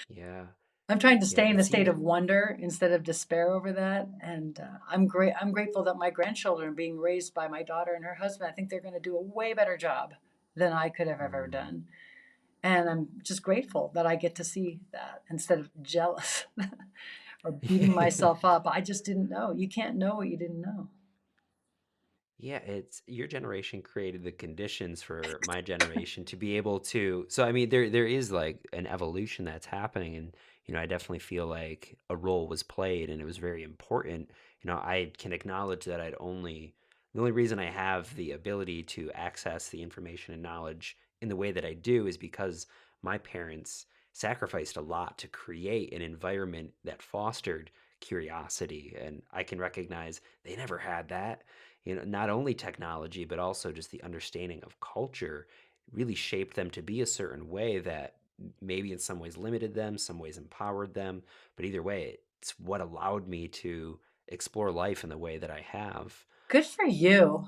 Yeah. I'm trying to Yeah. stay in It a state seems. of wonder instead of despair over that, and I'm grateful that my grandchildren are being raised by my daughter and her husband. I think they're going to do a way better job than I could have ever Mm. done, and I'm just grateful that I get to see that instead of jealous or beating myself up. I just didn't know. You can't know what you didn't know. Yeah, it's your generation created the conditions for my generation to be able to. So I mean, there is like an evolution that's happening, and I definitely feel like a role was played, and it was very important. I can acknowledge that the only reason I have the ability to access the information and knowledge in the way that I do is because my parents sacrificed a lot to create an environment that fostered curiosity, and I can recognize they never had that. Not only technology but also just the understanding of culture really shaped them to be a certain way that maybe in some ways limited them, some ways empowered them, but either way it's what allowed me to explore life in the way that I have. Good for you.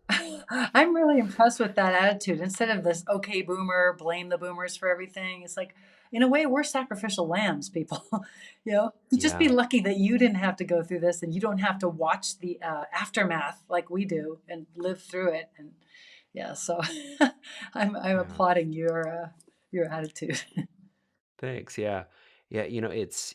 I'm really impressed with that attitude. Instead of this, okay, boomer, blame the boomers for everything. It's like, in a way, we're sacrificial lambs, people. You just be Yeah. lucky that you didn't have to go through this and you don't have to watch the aftermath like we do and live through it. And yeah, so I'm Yeah. applauding your attitude. Thanks. Yeah. Yeah.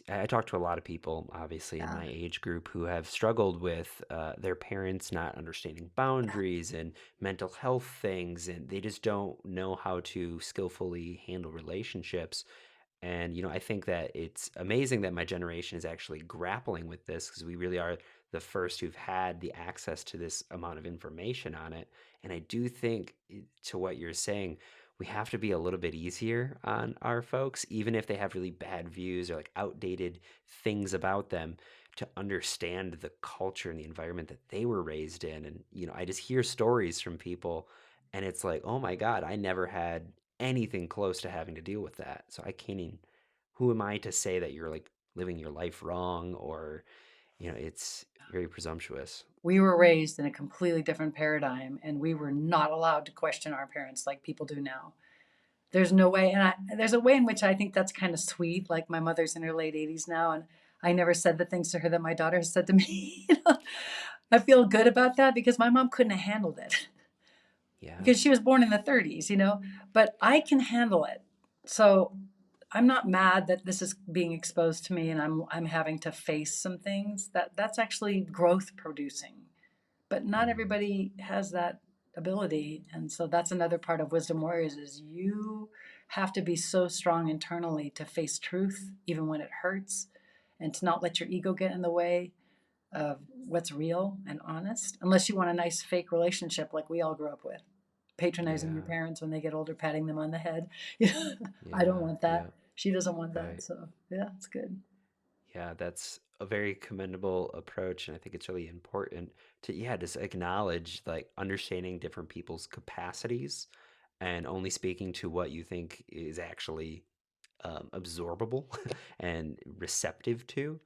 I talk to a lot of people, obviously, in Yeah. my age group who have struggled with their parents not understanding boundaries and mental health things, and they just don't know how to skillfully handle relationships. And, I think that it's amazing that my generation is actually grappling with this because we really are the first who've had the access to this amount of information on it. And I do think, to what you're saying, we have to be a little bit easier on our folks, even if they have really bad views or like outdated things about them, to understand the culture and the environment that they were raised in. And, I just hear stories from people and it's like, oh my God, I never had anything close to having to deal with that. So I can't even, who am I to say that you're like living your life wrong or, it's very presumptuous. We were raised in a completely different paradigm and we were not allowed to question our parents like people do now. There's no way, and there's a way in which I think that's kind of sweet. Like my mother's in her late 80s now, and I never said the things to her that my daughter has said to me. I feel good about that because my mom couldn't have handled it Yeah. because she was born in the 30s. But I can handle it. So I'm not mad that this is being exposed to me and I'm having to face some things that's actually growth producing. But not Mm, everybody has that ability, and so that's another part of wisdom warriors is you have to be so strong internally to face truth even when it hurts and to not let your ego get in the way of what's real and honest unless you want a nice fake relationship like we all grew up with, patronizing your yeah. parents when they get older, patting them on the head. I don't Yeah. want that. Yeah. She doesn't want that. Right. So yeah, it's good. Yeah, that's a very commendable approach, and I think it's really important to, yeah, just acknowledge like understanding different people's capacities and only speaking to what you think is actually absorbable and receptive to.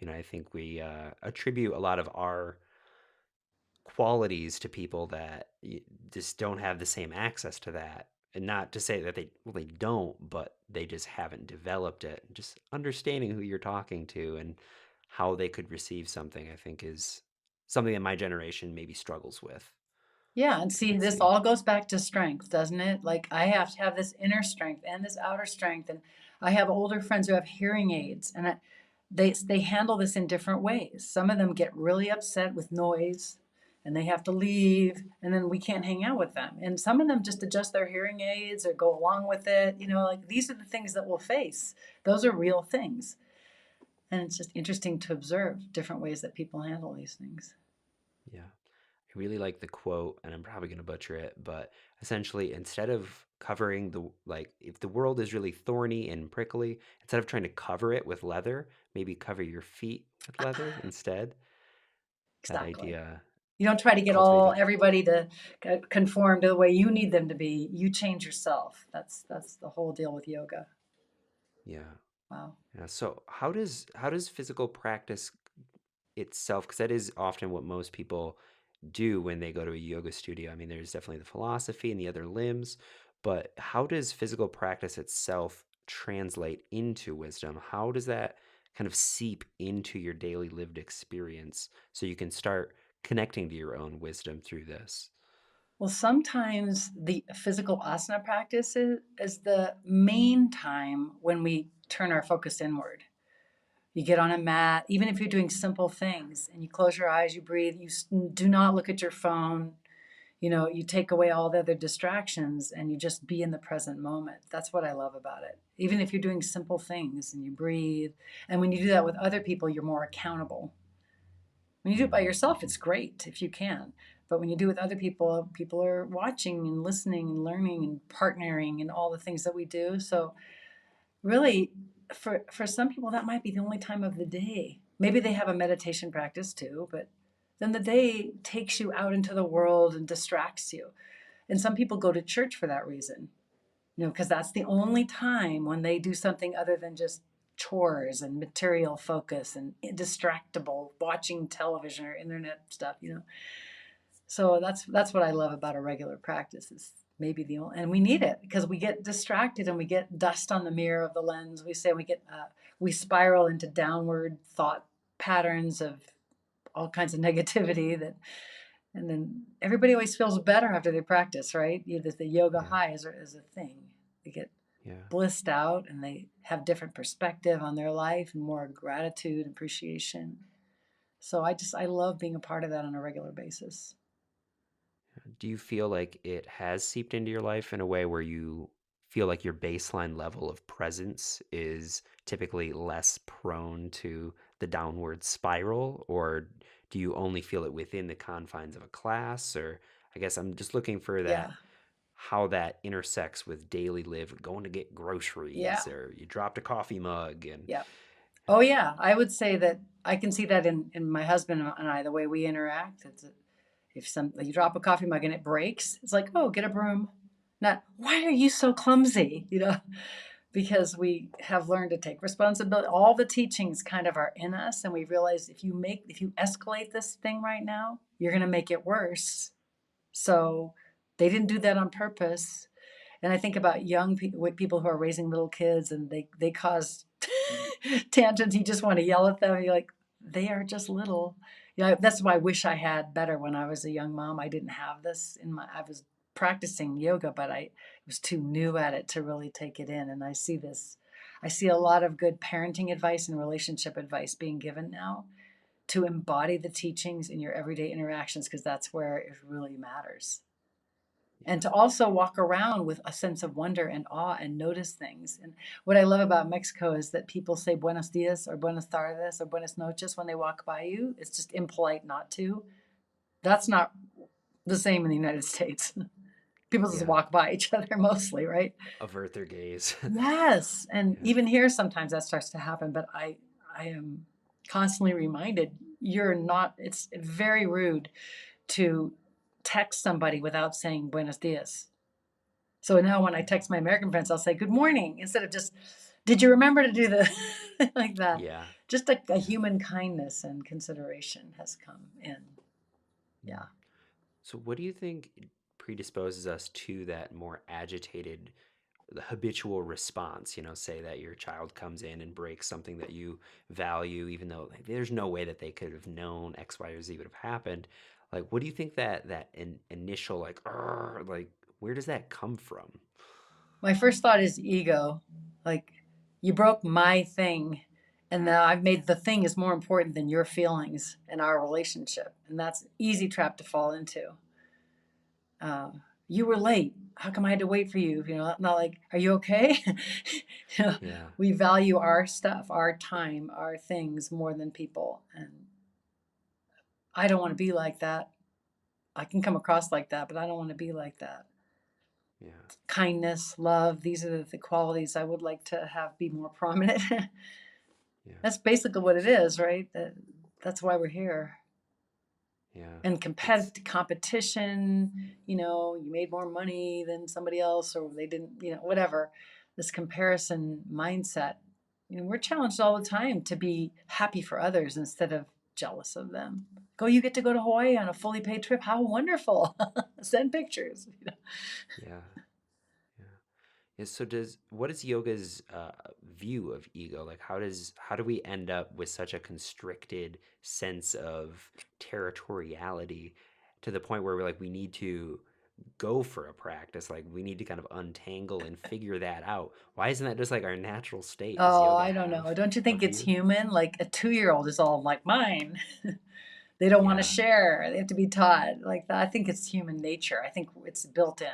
I think we attribute a lot of our qualities to people that just don't have the same access to that. And not to say that they don't, but they just haven't developed it. Just understanding who you're talking to and how they could receive something, I think, is something that my generation maybe struggles with. Yeah, and I see, could this see. all goes back to strength, doesn't it? Like I have to have this inner strength and this outer strength, and I have older friends who have hearing aids, and they handle this in different ways. Some of them get really upset with noise, and they have to leave, and then we can't hang out with them. And some of them just adjust their hearing aids or go along with it. Like these are the things that we'll face. Those are real things, and it's just interesting to observe different ways that people handle these things. Yeah. I really like the quote, and I'm probably going to butcher it, but essentially, instead of covering like, if the world is really thorny and prickly, instead of trying to cover it with leather, maybe cover your feet with leather instead. That Exactly. idea, You don't try to get all cultivating, everybody to conform to the way you need them to be. You change yourself. That's the whole deal with yoga. yeah. Wow. Yeah. So how does physical practice itself, because that is often what most people do when they go to a yoga studio. I mean, there's definitely the philosophy and the other limbs, but how does physical practice itself translate into wisdom? How does that kind of seep into your daily lived experience so you can start connecting to your own wisdom through this? Well, sometimes the physical asana practice is the main time when we turn our focus inward. You get on a mat, even if you're doing simple things, and you close your eyes, you breathe, do not look at your phone. You take away all the other distractions and you just be in the present moment. That's what I love about it. Even if you're doing simple things and you breathe, and when you do that with other people, you're more accountable. When you do it by Mm, yourself, it's great if you can. But when you do it with other people, people are watching and listening and learning and partnering and all the things that we do. So really, for some people, that might be the only time of the day. Maybe they have a meditation practice too, but then the day takes you out into the world and distracts you. And some people go to church for that reason, because that's the only time when they do something other than just chores and material focus and distractible watching television or internet stuff. So that's what I love about a regular practice is maybe the only, and we need it because we get distracted and we get dust on the mirror of the lens. We spiral into downward thought patterns of all kinds of negativity and then everybody always feels better after they practice, right? The yoga yeah, high is a thing. They get yeah. blissed out and they have different perspective on their life and more gratitude and appreciation. So I love being a part of that on a regular basis. Do you feel like it has seeped into your life in a way where you feel like your baseline level of presence is typically less prone to the downward spiral? Or do you only feel it within the confines of a class? Or I guess I'm just looking for Yeah. that, how that intersects with daily live, going to get Yeah. groceries, or you dropped a coffee mug and Yeah. Oh yeah. I would say that I can see that in my husband and I, the way we interact. If you drop a coffee mug and it breaks, it's like, oh, get a broom. Not, why are you so clumsy? Because we have learned to take responsibility. All the teachings kind of are in us, and we realize if you escalate this thing right now, you're going to make it worse. So they didn't do that on purpose. And I think about young people who are raising little kids, and they cause tangents. You just want to yell at them. You're like, they are just little. That's why I wish I had better when I was a young mom. I didn't have this in my. I was practicing yoga, but I was too new at it to really take it in. And I see this. I see a lot of good parenting advice and relationship advice being given now to embody the teachings in your everyday interactions because that's where it really matters. And to also walk around with a sense of wonder and awe and notice things. And what I love about Mexico is that people say buenos dias or buenas tardes or buenas noches when they walk by you. It's just impolite not to. That's not the same in the United States. People just yeah, walk by each other mostly, right? avert their gaze. Yes. And Yeah, even here sometimes that starts to happen, but I am constantly reminded you're not it's very rude to text somebody without saying buenos dias. So now when I text my American friends, I'll say good morning instead of just, did you remember to do the like that? yeah. Just a Yeah. human kindness and consideration has come in. Mm. Yeah. So, what do you think predisposes us to that more agitated, the habitual response? Say that your child comes in and breaks something that you value, even though like, there's no way that they could have known X, Y, or Z would have happened. Like, what do you think that initial like, "Arr," like, where does that come from? My first thought is ego. Like, you broke my thing. And now I've made the thing is more important than your feelings and our relationship. And that's an easy trap to fall into. uh, you were late. How come I had to wait for you? Not like, are you okay? you know, Yeah, we value our stuff, our time, our things more than people. And I don't want to be like that. I can come across like that, but I don't want to be like that. Yeah. Kindness, love, these are the qualities I would like to have be more prominent. Yeah. That's basically what it is, right? That's why we're here. Yeah. And It's competition, you made more money than somebody else, or they didn't, whatever. This comparison mindset, we're challenged all the time to be happy for others instead of jealous of them. You get to go to Hawaii on a fully paid trip. How wonderful. Send pictures. yeah. Yeah. Yeah, so does what is yoga's view of ego? Like how do we end up with such a constricted sense of territoriality to the point where we're like we need to go for a practice, like we need to kind of untangle and figure that out. Why isn't that just like our natural state? Does Oh, yoga I don't know. have Don't you a think it's view? human? Like a 2-year-old is all like mine. They don't want to Yeah, share. They have to be taught like that. I think it's human nature. I think it's built in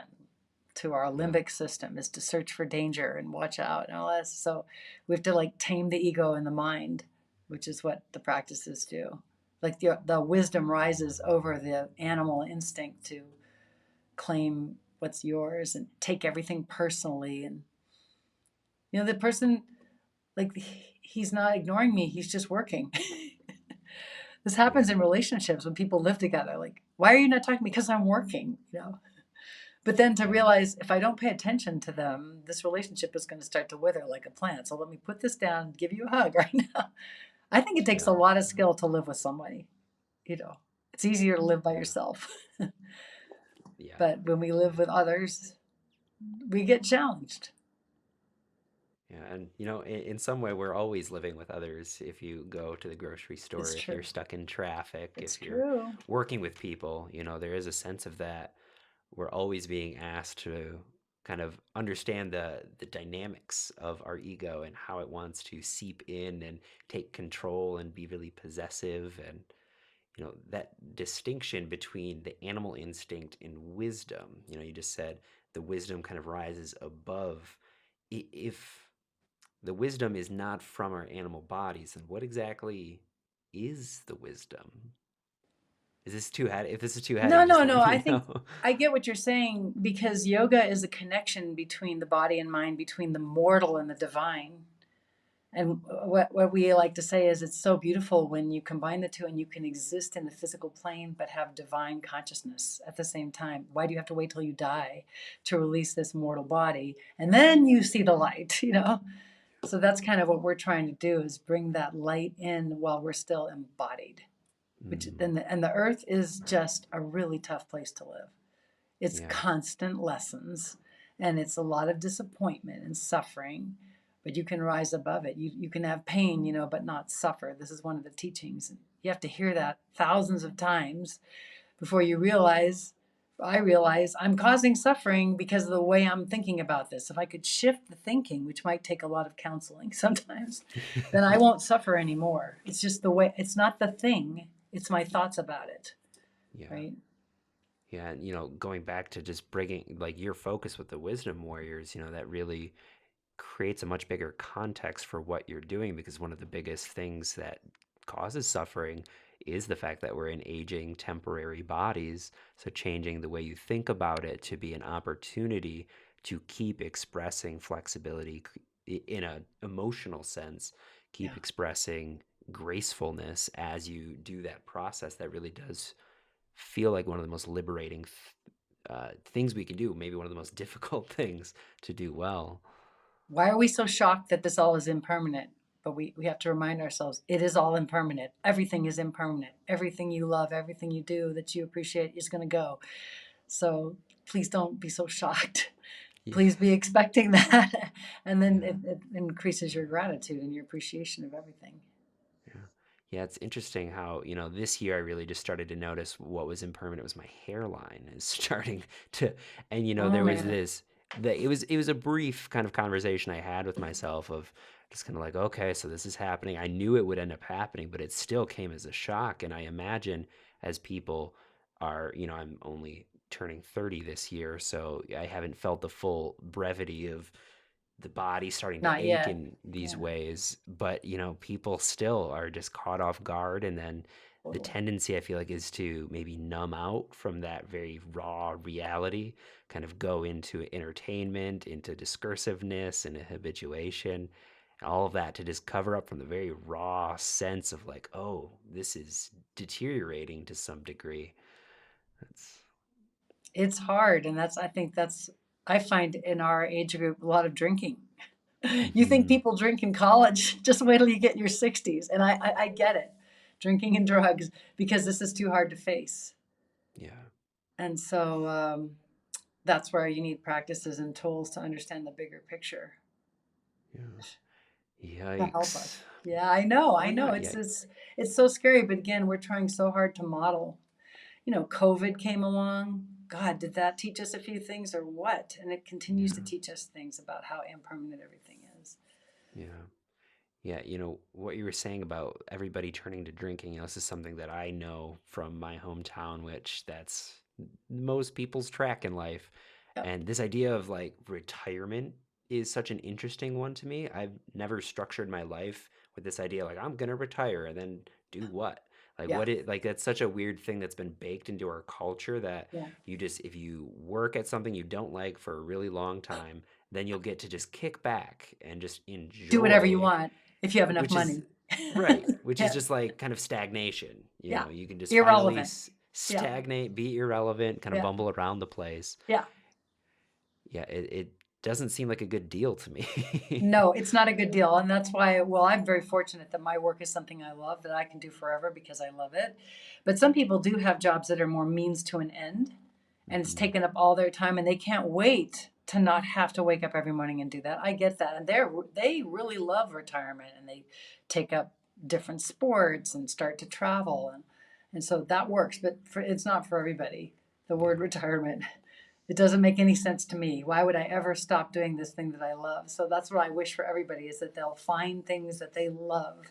to our yeah, limbic system is to search for danger and watch out and all that. So we have to like tame the ego and the mind, which is what the practices do. Like the wisdom rises over the animal instinct to claim what's yours and take everything personally. And the person, like, he's not ignoring me. He's just working. This happens yeah, in relationships when people live together. Like, why are you not talking to me? Because I'm working. But then to yeah, realize if I don't pay attention to them, this relationship is going to start to wither like a plant. So let me put this down and give you a hug right now. I think it takes a yeah, lot of skill to live with somebody. You know, it's easier to live by yeah, yourself. yeah. But when we live with others, we get challenged. Yeah, and in some way, we're always living with others. If you go to the grocery store, It's if true. you're stuck in traffic, It's if you're true. working with people, there is a sense of that. We're always being asked to kind of understand the dynamics of our ego and how it wants to seep in and take control and be really possessive, and that distinction between the animal instinct and wisdom. You just said the wisdom kind of rises above. If the wisdom is not from our animal bodies, then what exactly is the wisdom? Is this too heady? If this is too heady, No, just no, let no. I me think know. I get what you're saying because yoga is a connection between the body and mind, between the mortal and the divine. And what we like to say is it's so beautiful when you combine the two and you can exist in the physical plane but have divine consciousness at the same time. Why do you have to wait till you die to release this mortal body? And then you see the light. So that's kind of what we're trying to do is bring that light in while we're still embodied. Which Mm, and the earth is just a really tough place to live. It's yeah, constant lessons and it's a lot of disappointment and suffering, but you can rise above it. You can have pain, but not suffer. This is one of the teachings. You have to hear that thousands of times before you realize. I realize I'm causing suffering because of the way I'm thinking about this. If I could shift the thinking, which might take a lot of counseling sometimes, then I won't suffer anymore. It's just the way, it's not the thing, it's my thoughts about it, yeah, right? yeah. And going back to just bringing like your focus with the wisdom warriors, that really creates a much bigger context for what you're doing, because one of the biggest things that causes suffering is the fact that we're in aging temporary bodies. So changing the way you think about it to be an opportunity to keep expressing flexibility in an emotional sense, keep Yeah. expressing gracefulness as you do that process, that really does feel like one of the most liberating things we can do, maybe one of the most difficult things to do well. Why are we so shocked that this all is impermanent? But we have to remind ourselves it is all impermanent. Everything is impermanent. Everything you love, everything you do that you appreciate is going to go. So please don't be so shocked. Yeah, Please be expecting that. And then yeah, it increases your gratitude and your appreciation of everything. yeah. Yeah, it's interesting how, this year I really just started to notice what was impermanent was my hairline is starting to, and Oh, there was man. this, it was a brief kind of conversation I had with myself of just kind of like, okay, so this is happening. I knew it would end up happening, but it still came as a shock. And I imagine as people are, I'm only turning 30 this year, so I haven't felt the full brevity of the body starting to Not ache yet. in these Yeah. ways, but people still are just caught off guard, and then the Totally. tendency I feel like is to maybe numb out from that very raw reality, kind of go into entertainment, into discursiveness and habituation, and all of that to just cover up from the very raw sense of like, oh, this is deteriorating to some degree. That's It's hard, and I think that's I find in our age group a lot of drinking. You think hmm people drink in college? Just wait till you get in your 60s. And I get it. Drinking and drugs because this is too hard to face. yeah, And so that's where you need practices and tools to understand the bigger picture yeah. to help us. Yikes. Yeah, I know. I Or know. not yet. It's so scary, but again, we're trying so hard to model. You know, COVID came along. God, did that teach us a few things or what? And it continues to Yeah, teach us things about how impermanent everything is. yeah. Yeah, what you were saying about everybody turning to drinking, this is something that I know from my hometown, which that's most people's track in life. Yep. And this idea of like retirement is such an interesting one to me. I've never structured my life with this idea like I'm gonna retire and then do what? Like Yeah. that's such a weird thing that's been baked into our culture that Yeah. you just if you work at something you don't like for a really long time, then you'll get to just kick back and just Do whatever you enjoy, want if you have enough which is money. right, which is Yeah. just like kind of stagnation. Yeah. You can just finally Irrelevant. Yeah. stagnate, be irrelevant, kind of Yeah. bumble around the place. Yeah. Yeah, it doesn't seem like a good deal to me. No, it's not a good deal. And that's why, well, I'm very fortunate that my work is something I love that I can do forever because I love it. But some people do have jobs that are more means to an end and it's hmm taken up all their time and they can't wait to not have to wake up every morning and do that. I get that. And they really love retirement and they take up different sports and start to travel and so that works, but it's not for everybody. The word Yeah, retirement. It doesn't make any sense to me. Why would I ever stop doing this thing that I love? So that's what I wish for everybody is that they'll find things that they love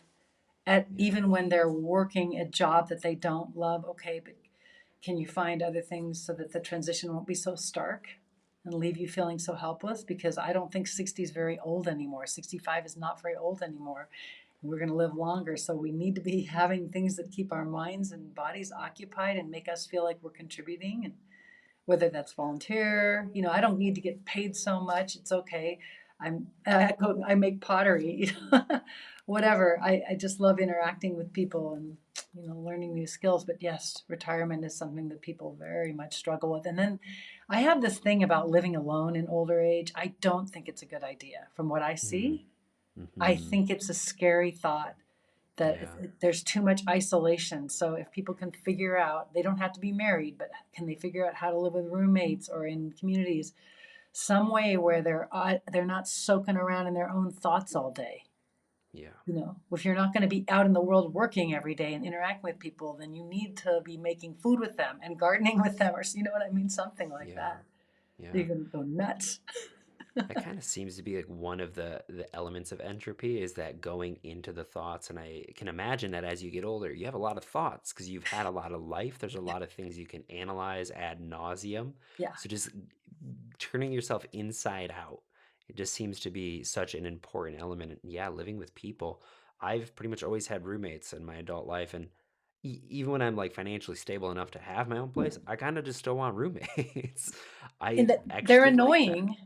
at yeah, even when they're working a job that they don't love. Okay, but can you find other things so that the transition won't be so stark and leave you feeling so helpless? Because I don't think 60 is very old anymore. 65 is not very old anymore. We're going to live longer. So we need to be having things that keep our minds and bodies occupied and make us feel like we're contributing. And whether that's volunteer, I don't need to get paid so much. It's okay. I make pottery, whatever. I just love interacting with people and learning new skills. But yes, retirement is something that people very much struggle with. And then I have this thing about living alone in older age. I don't think it's a good idea. From what I see, I mm-hmm. think it's a scary thought that Yeah, there's too much isolation. So if people can figure out, they don't have to be married, but can they figure out how to live with roommates or in communities, some way where they're not soaking around in their own thoughts all day. yeah, If you're not going to be out in the world working every day and interacting with people, then you need to be making food with them and gardening with them, or you know what I mean, something like yeah, that. You're yeah. going to go nuts. That kind of seems to be like one of the elements of entropy is that going into the thoughts. And I can imagine that as you get older, you have a lot of thoughts because you've had a lot of life. There's a lot of things you can analyze ad nauseum. Yeah. So just turning yourself inside out, it just seems to be such an important element. And yeah, living with people. I've pretty much always had roommates in my adult life, and even when I'm like financially stable enough to have my own place, I kind of just still want roommates. And I that they're actually like that. annoying,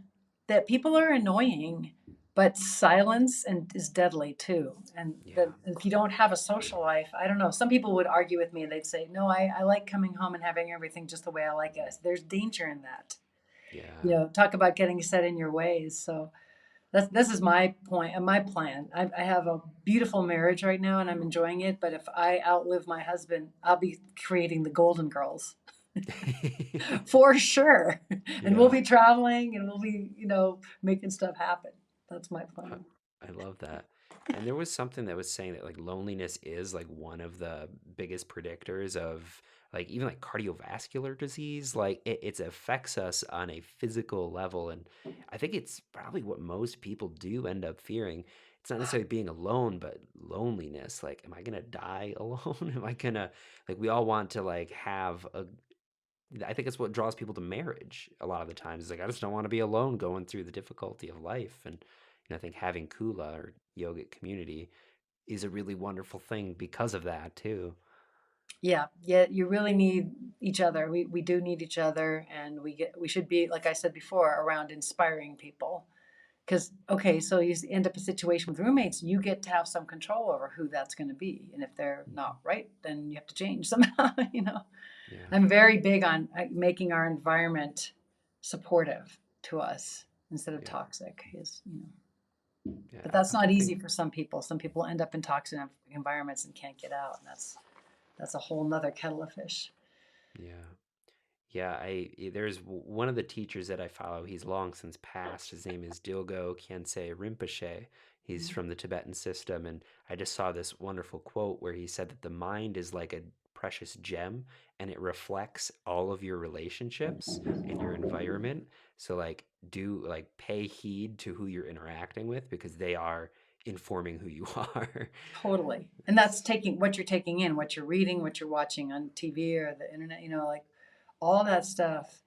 that people are annoying, but silence is deadly too. And that Yeah. if you don't have a social life, I don't know. Some people would argue with me and they'd say, no, I like coming home and having everything just the way I like it. There's danger in that. Yeah. Talk about getting set in your ways. So this is my point and my plan. I have a beautiful marriage right now and I'm enjoying it. But if I outlive my husband, I'll be creating the Golden Girls for sure. And we'll Yeah. be traveling and we'll be, making stuff happen. That's my I plan. I love that. And there was something that was saying that like loneliness is like one of the biggest predictors of like even like cardiovascular disease. Like it affects us on a physical level. And I think it's probably what most people do end up fearing. It's not necessarily being alone, but loneliness. Like, am I gonna die alone? Am I gonna like we all want to like have a I think it's what draws people to marriage a lot of the times. It's like I just don't want to be alone going through the difficulty of life. And I think having Kula or yogic community is a really wonderful thing because of that too. Yeah, yeah, you really need each other. We do need each other, and we should be, like I said before, around inspiring people. Because okay, so you end up a situation with roommates, you get to have some control over who that's going to be, and if they're not right, then you have to change somehow. Yeah, I'm very big on making our environment supportive to us instead of yeah, toxic. yeah. But that's I not can think. easy for some people. Some people end up in toxic environments and can't get out, and that's a whole nother kettle of fish. Yeah. Yeah, there's one of the teachers that I follow. He's long since passed. His name is Dilgo Khyentse Rinpoche. He's Mhm. from the Tibetan system, and I just saw this wonderful quote where he said that the mind is like a precious gem, and it reflects all of your relationships and your environment. So like, do like pay heed to who you're interacting with because they are informing who you are. Totally. And that's taking what you're taking in, what you're reading, what you're watching on TV or the internet, like all that stuff.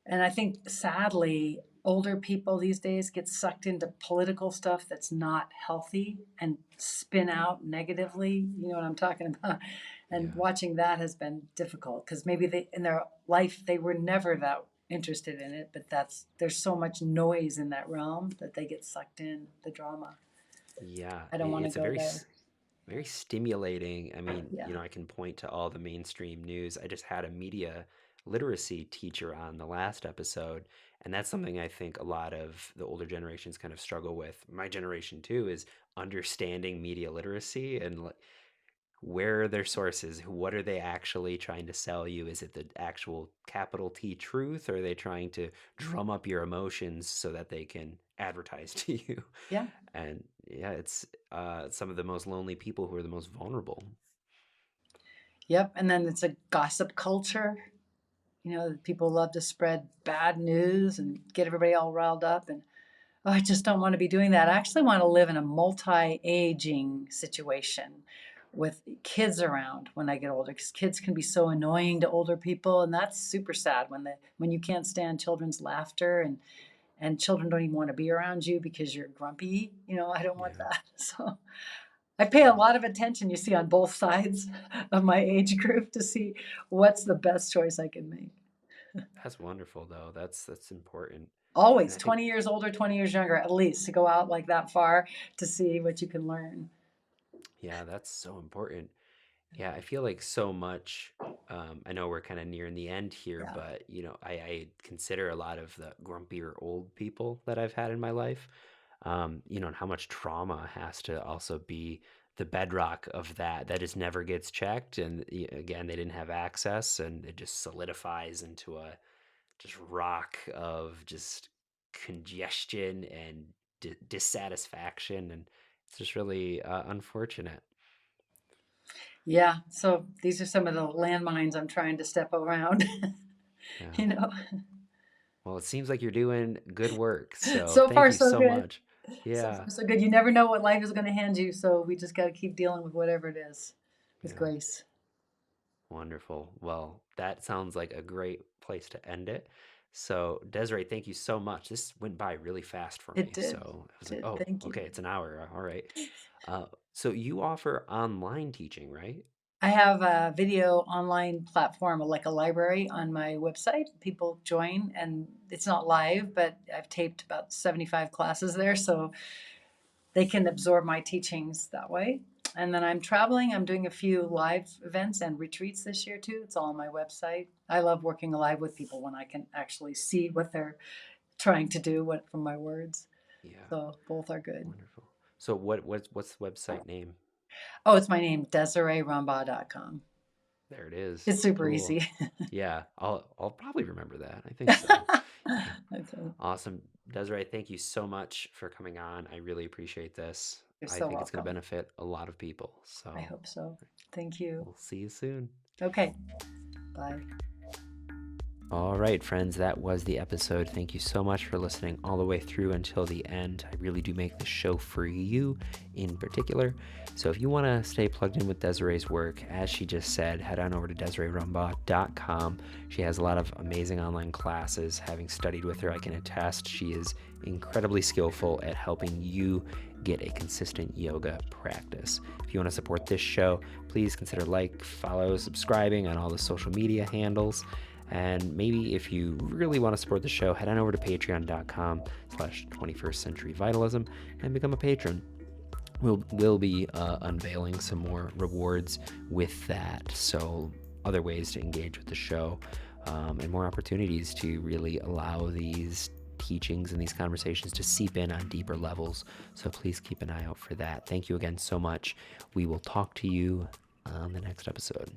And I think sadly, older people these days get sucked into political stuff that's not healthy and spin out negatively. You know what I'm talking about? And Yeah. watching that has been difficult because maybe they in their life they were never that interested in it, but there's so much noise in that realm that they get sucked in the drama. Yeah, I don't want to it's a go there. very stimulating. I mean, Yeah. I can point to all the mainstream news. I just had a media literacy teacher on the last episode, and that's something I think a lot of the older generations kind of struggle with. My generation too is understanding media literacy and like where are their sources? What are they actually trying to sell you? Is it the actual capital T truth, or are they trying to drum up your emotions so that they can advertise to you? Yeah. And yeah, it's some of the most lonely people who are the most vulnerable. Yep. And then it's a gossip culture. People love to spread bad news and get everybody all riled up. And oh, I just don't want to be doing that. I actually want to live in a multi-aging situation with kids around when I get older, because kids can be so annoying to older people, and that's super sad when you can't stand children's laughter and children don't even want to be around you because you're grumpy. I don't want Yeah, that. So I pay a lot of attention, you see, on both sides of my age group to see what's the best choice I can make. that's wonderful though. That's important, and Always I think 20 years older, 20 years younger, at least to go out like that far to see what you can learn. yeah, that's so important. Yeah, I feel like so much. I know we're kind of nearing the end here, Yeah. but I consider a lot of the grumpier old people that I've had in my life. And how much trauma has to also be the bedrock of that. That just never gets checked, and again, they didn't have access, and it just solidifies into a just rock of just congestion and dissatisfaction, and it's just really unfortunate. Yeah. So these are some of the landmines I'm trying to step around. Yeah. you know, Well, it seems like you're doing good work, so so thank far you so so good. much. So Yeah, far so good. You never know what life is going to hand you. So we just got to keep dealing with whatever it is with yeah, grace. wonderful. Well, that sounds like a great place to end it. So, Desiree, thank you so much. This went by really fast for It me. did. So, I was like, Did. oh, Thank you. okay, it's an hour. All right. So, you offer online teaching, right? I have a video online platform, like a library on my website. People join, and it's not live, but I've taped about 75 classes there, so they can absorb my teachings that way. And then I'm traveling. I'm doing a few live events and retreats this year too. It's all on my website. I love working live with people when I can actually see what they're trying to do what from my words. Yeah, So both are good. wonderful. So, what's the website name? Oh, it's my name, DesireeRumbaugh.com. There it is. It's super Cool. easy. Yeah, I'll probably remember that. I think so. Yeah. Okay. Awesome. Desiree, thank you so much for coming on. I really appreciate this. You're I so think it's going to welcome. benefit a lot of people. I So hope so. Thank you. we'll see you soon. Okay. Bye. All right, friends, that was the episode. Thank you so much for listening all the way through until the end. I really do make this show for you in particular. So if you want to stay plugged in with Desiree's work, as she just said, head on over to DesireeRumbaugh.com. She has a lot of amazing online classes. Having studied with her, I can attest she is incredibly skillful at helping you get a consistent yoga practice. If you want to support this show, please consider like, follow, subscribing on all the social media handles. And maybe if you really want to support the show, head on over to patreon.com/21st Century Vitalism and become a patron. We'll be unveiling some more rewards with that. So other ways to engage with the show, and more opportunities to really allow these teachings and these conversations to seep in on deeper levels. So please keep an eye out for that. Thank you again so much. We will talk to you on the next episode.